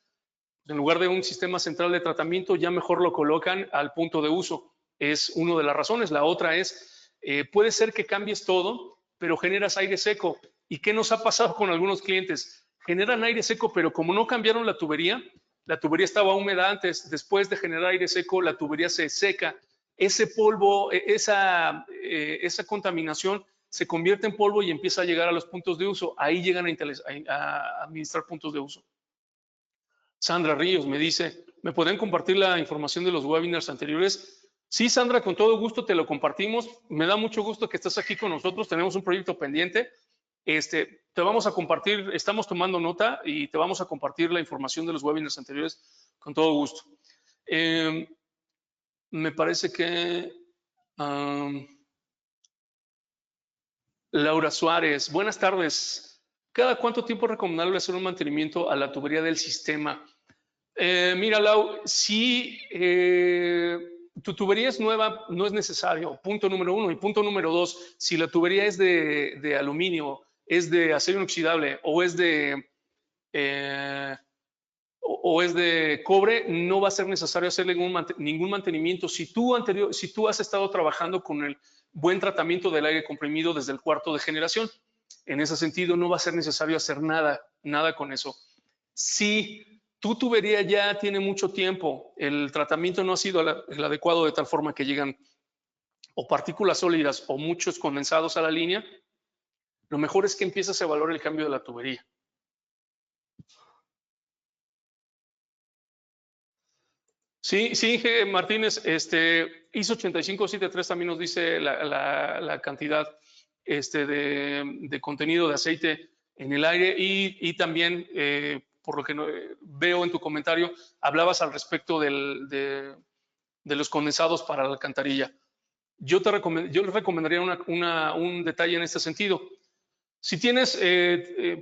En lugar de un sistema central de tratamiento, ya mejor lo colocan al punto de uso. Es una de las razones. La otra es, puede ser que cambies todo, pero generas aire seco. ¿Y qué nos ha pasado con algunos clientes? Generan aire seco, pero como no cambiaron la tubería estaba húmeda antes, después de generar aire seco, la tubería se seca. Ese polvo, esa contaminación se convierte en polvo y empieza a llegar a los puntos de uso. Ahí llegan a administrar puntos de uso. Sandra Ríos me dice, ¿me pueden compartir la información de los webinars anteriores? Sí, Sandra, con todo gusto te lo compartimos. Me da mucho gusto que estés aquí con nosotros. Tenemos un proyecto pendiente. Te vamos a compartir, estamos tomando nota y te vamos a compartir la información de los webinars anteriores con todo gusto. Me parece que Laura Suárez, buenas tardes. ¿Cada cuánto tiempo es recomendable hacer un mantenimiento a la tubería del sistema? Mira, Lau, si tu tubería es nueva, no es necesario, punto número 1. Y punto número 2, si la tubería es de aluminio, es de acero inoxidable o es de cobre, no va a ser necesario hacer ningún mantenimiento. Si tú has estado trabajando con el buen tratamiento del aire comprimido desde el cuarto de generación, en ese sentido no va a ser necesario hacer nada con eso. Si tu tubería ya tiene mucho tiempo, el tratamiento no ha sido el adecuado de tal forma que llegan o partículas sólidas o muchos condensados a la línea, lo mejor es que empieces a evaluar el cambio de la tubería. Sí, Martínez, ISO 8573 también nos dice la cantidad de contenido de aceite en el aire y también, por lo que veo en tu comentario, hablabas al respecto de los condensados para la alcantarilla. Yo les recomendaría un detalle en este sentido. Si tienes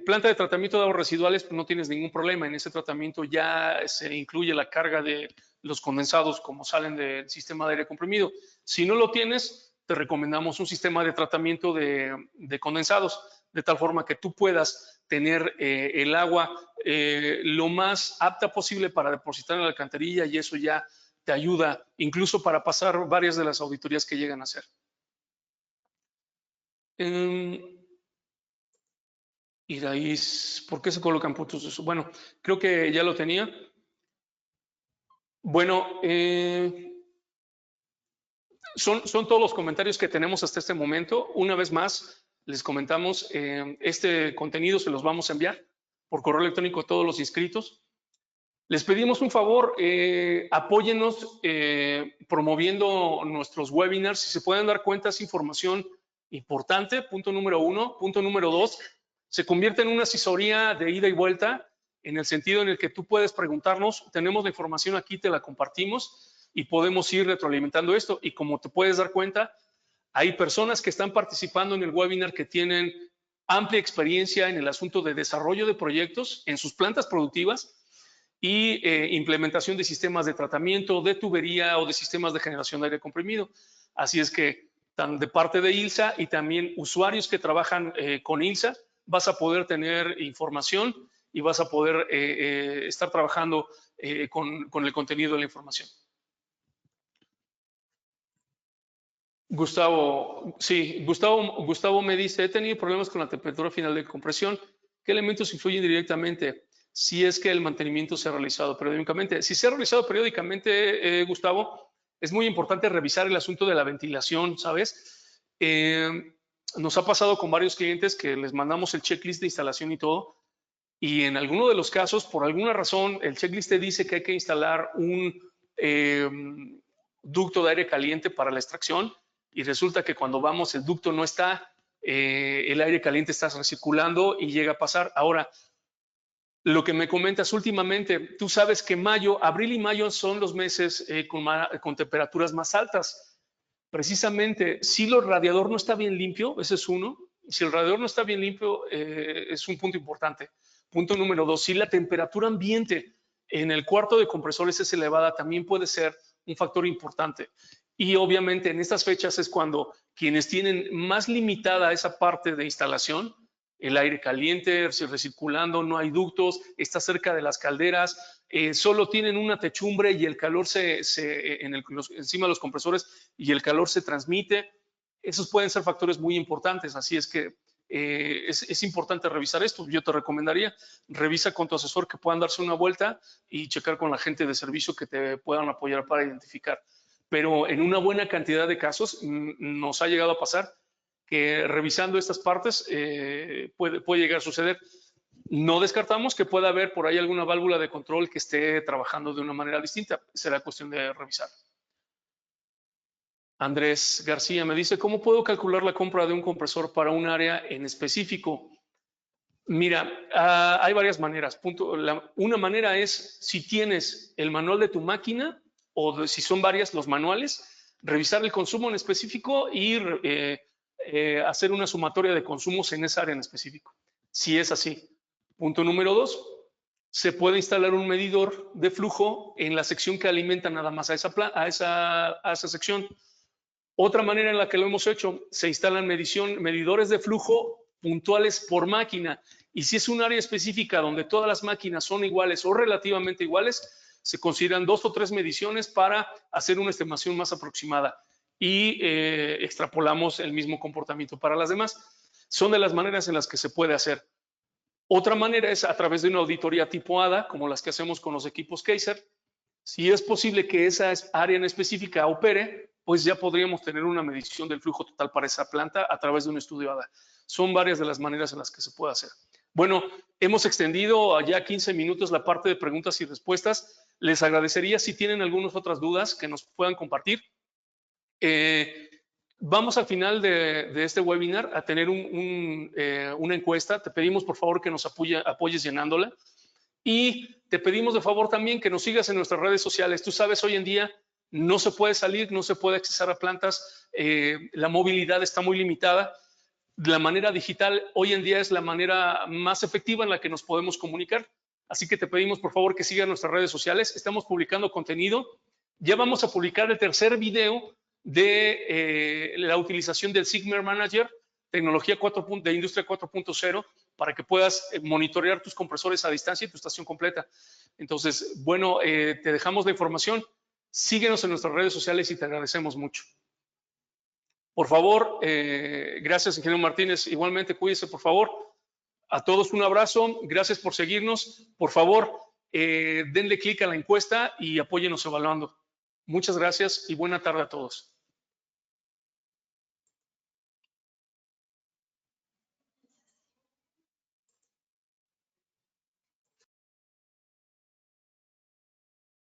planta de tratamiento de aguas residuales, pues no tienes ningún problema. En ese tratamiento ya se incluye la carga de los condensados como salen del sistema de aire comprimido. Si no lo tienes, te recomendamos un sistema de tratamiento de condensados, de tal forma que tú puedas tener el agua lo más apta posible para depositar en la alcantarilla y eso ya te ayuda incluso para pasar varias de las auditorías que llegan a hacer. Iraís, ¿por qué se colocan puntos de uso? Bueno, creo que ya lo tenía. Bueno, son todos los comentarios que tenemos hasta este momento. Una vez más, les comentamos, este contenido se los vamos a enviar por correo electrónico a todos los inscritos. Les pedimos un favor, apóyennos promoviendo nuestros webinars. Si se pueden dar cuenta, es información importante, punto número 1. Punto número 2, se convierte en una asesoría de ida y vuelta, en el sentido en el que tú puedes preguntarnos, tenemos la información aquí, te la compartimos y podemos ir retroalimentando esto. Y como te puedes dar cuenta, hay personas que están participando en el webinar que tienen amplia experiencia en el asunto de desarrollo de proyectos en sus plantas productivas y implementación de sistemas de tratamiento, de tubería o de sistemas de generación de aire comprimido. Así es que de parte de ILSA y también usuarios que trabajan con ILSA, vas a poder tener información y vas a poder estar trabajando con el contenido de la información. Gustavo, sí, Gustavo me dice, he tenido problemas con la temperatura final de compresión. ¿Qué elementos influyen directamente si es que el mantenimiento se ha realizado periódicamente? Si se ha realizado periódicamente, Gustavo, es muy importante revisar el asunto de la ventilación, ¿sabes? Nos ha pasado con varios clientes que les mandamos el checklist de instalación y todo, y en alguno de los casos, por alguna razón, el checklist te dice que hay que instalar un ducto de aire caliente para la extracción, y resulta que cuando vamos el ducto no está, el aire caliente está recirculando y llega a pasar. Ahora, lo que me comentas últimamente, tú sabes que abril y mayo son los meses con temperaturas más altas. Precisamente, si el radiador no está bien limpio, ese es uno. Si el radiador no está bien limpio, es un punto importante. Punto número 2, si la temperatura ambiente en el cuarto de compresores es elevada, también puede ser un factor importante. Y obviamente en estas fechas es cuando quienes tienen más limitada esa parte de instalación, el aire caliente recirculando, no hay ductos, está cerca de las calderas, solo tienen una techumbre y el calor encima de los compresores y el calor se transmite. Esos pueden ser factores muy importantes, así es que es importante revisar esto. Yo te recomendaría, revisa con tu asesor, que puedan darse una vuelta y checar con la gente de servicio que te puedan apoyar para identificar. Pero en una buena cantidad de casos nos ha llegado a pasar que revisando estas partes puede llegar a suceder. No descartamos que pueda haber por ahí alguna válvula de control que esté trabajando de una manera distinta. Será cuestión de revisar. Andrés García me dice, ¿cómo puedo calcular la compra de un compresor para un área en específico? Mira, hay varias maneras. Una manera es, si tienes el manual de tu máquina o si son varias los manuales, revisar el consumo en específico y hacer una sumatoria de consumos en esa área en específico. Si es así. Punto número 2, se puede instalar un medidor de flujo en la sección que alimenta nada más a esa sección. Otra manera en la que lo hemos hecho, se instalan medidores de flujo puntuales por máquina, y si es un área específica donde todas las máquinas son iguales o relativamente iguales, se consideran 2 o 3 mediciones para hacer una estimación más aproximada y extrapolamos el mismo comportamiento para las demás. Son de las maneras en las que se puede hacer. Otra manera es a través de una auditoría tipo ADA, como las que hacemos con los equipos Kaiser. Si es posible que esa área en específica opere, pues ya podríamos tener una medición del flujo total para esa planta a través de un estudio ADA. Son varias de las maneras en las que se puede hacer. Bueno, hemos extendido ya 15 minutos la parte de preguntas y respuestas. Les agradecería si tienen algunas otras dudas que nos puedan compartir. Vamos al final de este webinar a tener una encuesta. Te pedimos por favor que nos apoyes llenándola. Y te pedimos de favor también que nos sigas en nuestras redes sociales. Tú sabes, hoy en día no se puede salir, no se puede accesar a plantas, la movilidad está muy limitada. La manera digital hoy en día es la manera más efectiva en la que nos podemos comunicar. Así que te pedimos por favor que sigas nuestras redes sociales. Estamos publicando contenido. Ya vamos a publicar el tercer video de la utilización del Sigmer Manager, tecnología de industria 4.0, para que puedas monitorear tus compresores a distancia y tu estación completa. Entonces, bueno, te dejamos la información. Síguenos en nuestras redes sociales y te agradecemos mucho. Por favor, gracias, ingeniero Martínez. Igualmente, cuídese, por favor. A todos un abrazo. Gracias por seguirnos. Por favor, denle clic a la encuesta y apóyenos evaluando. Muchas gracias y buena tarde a todos.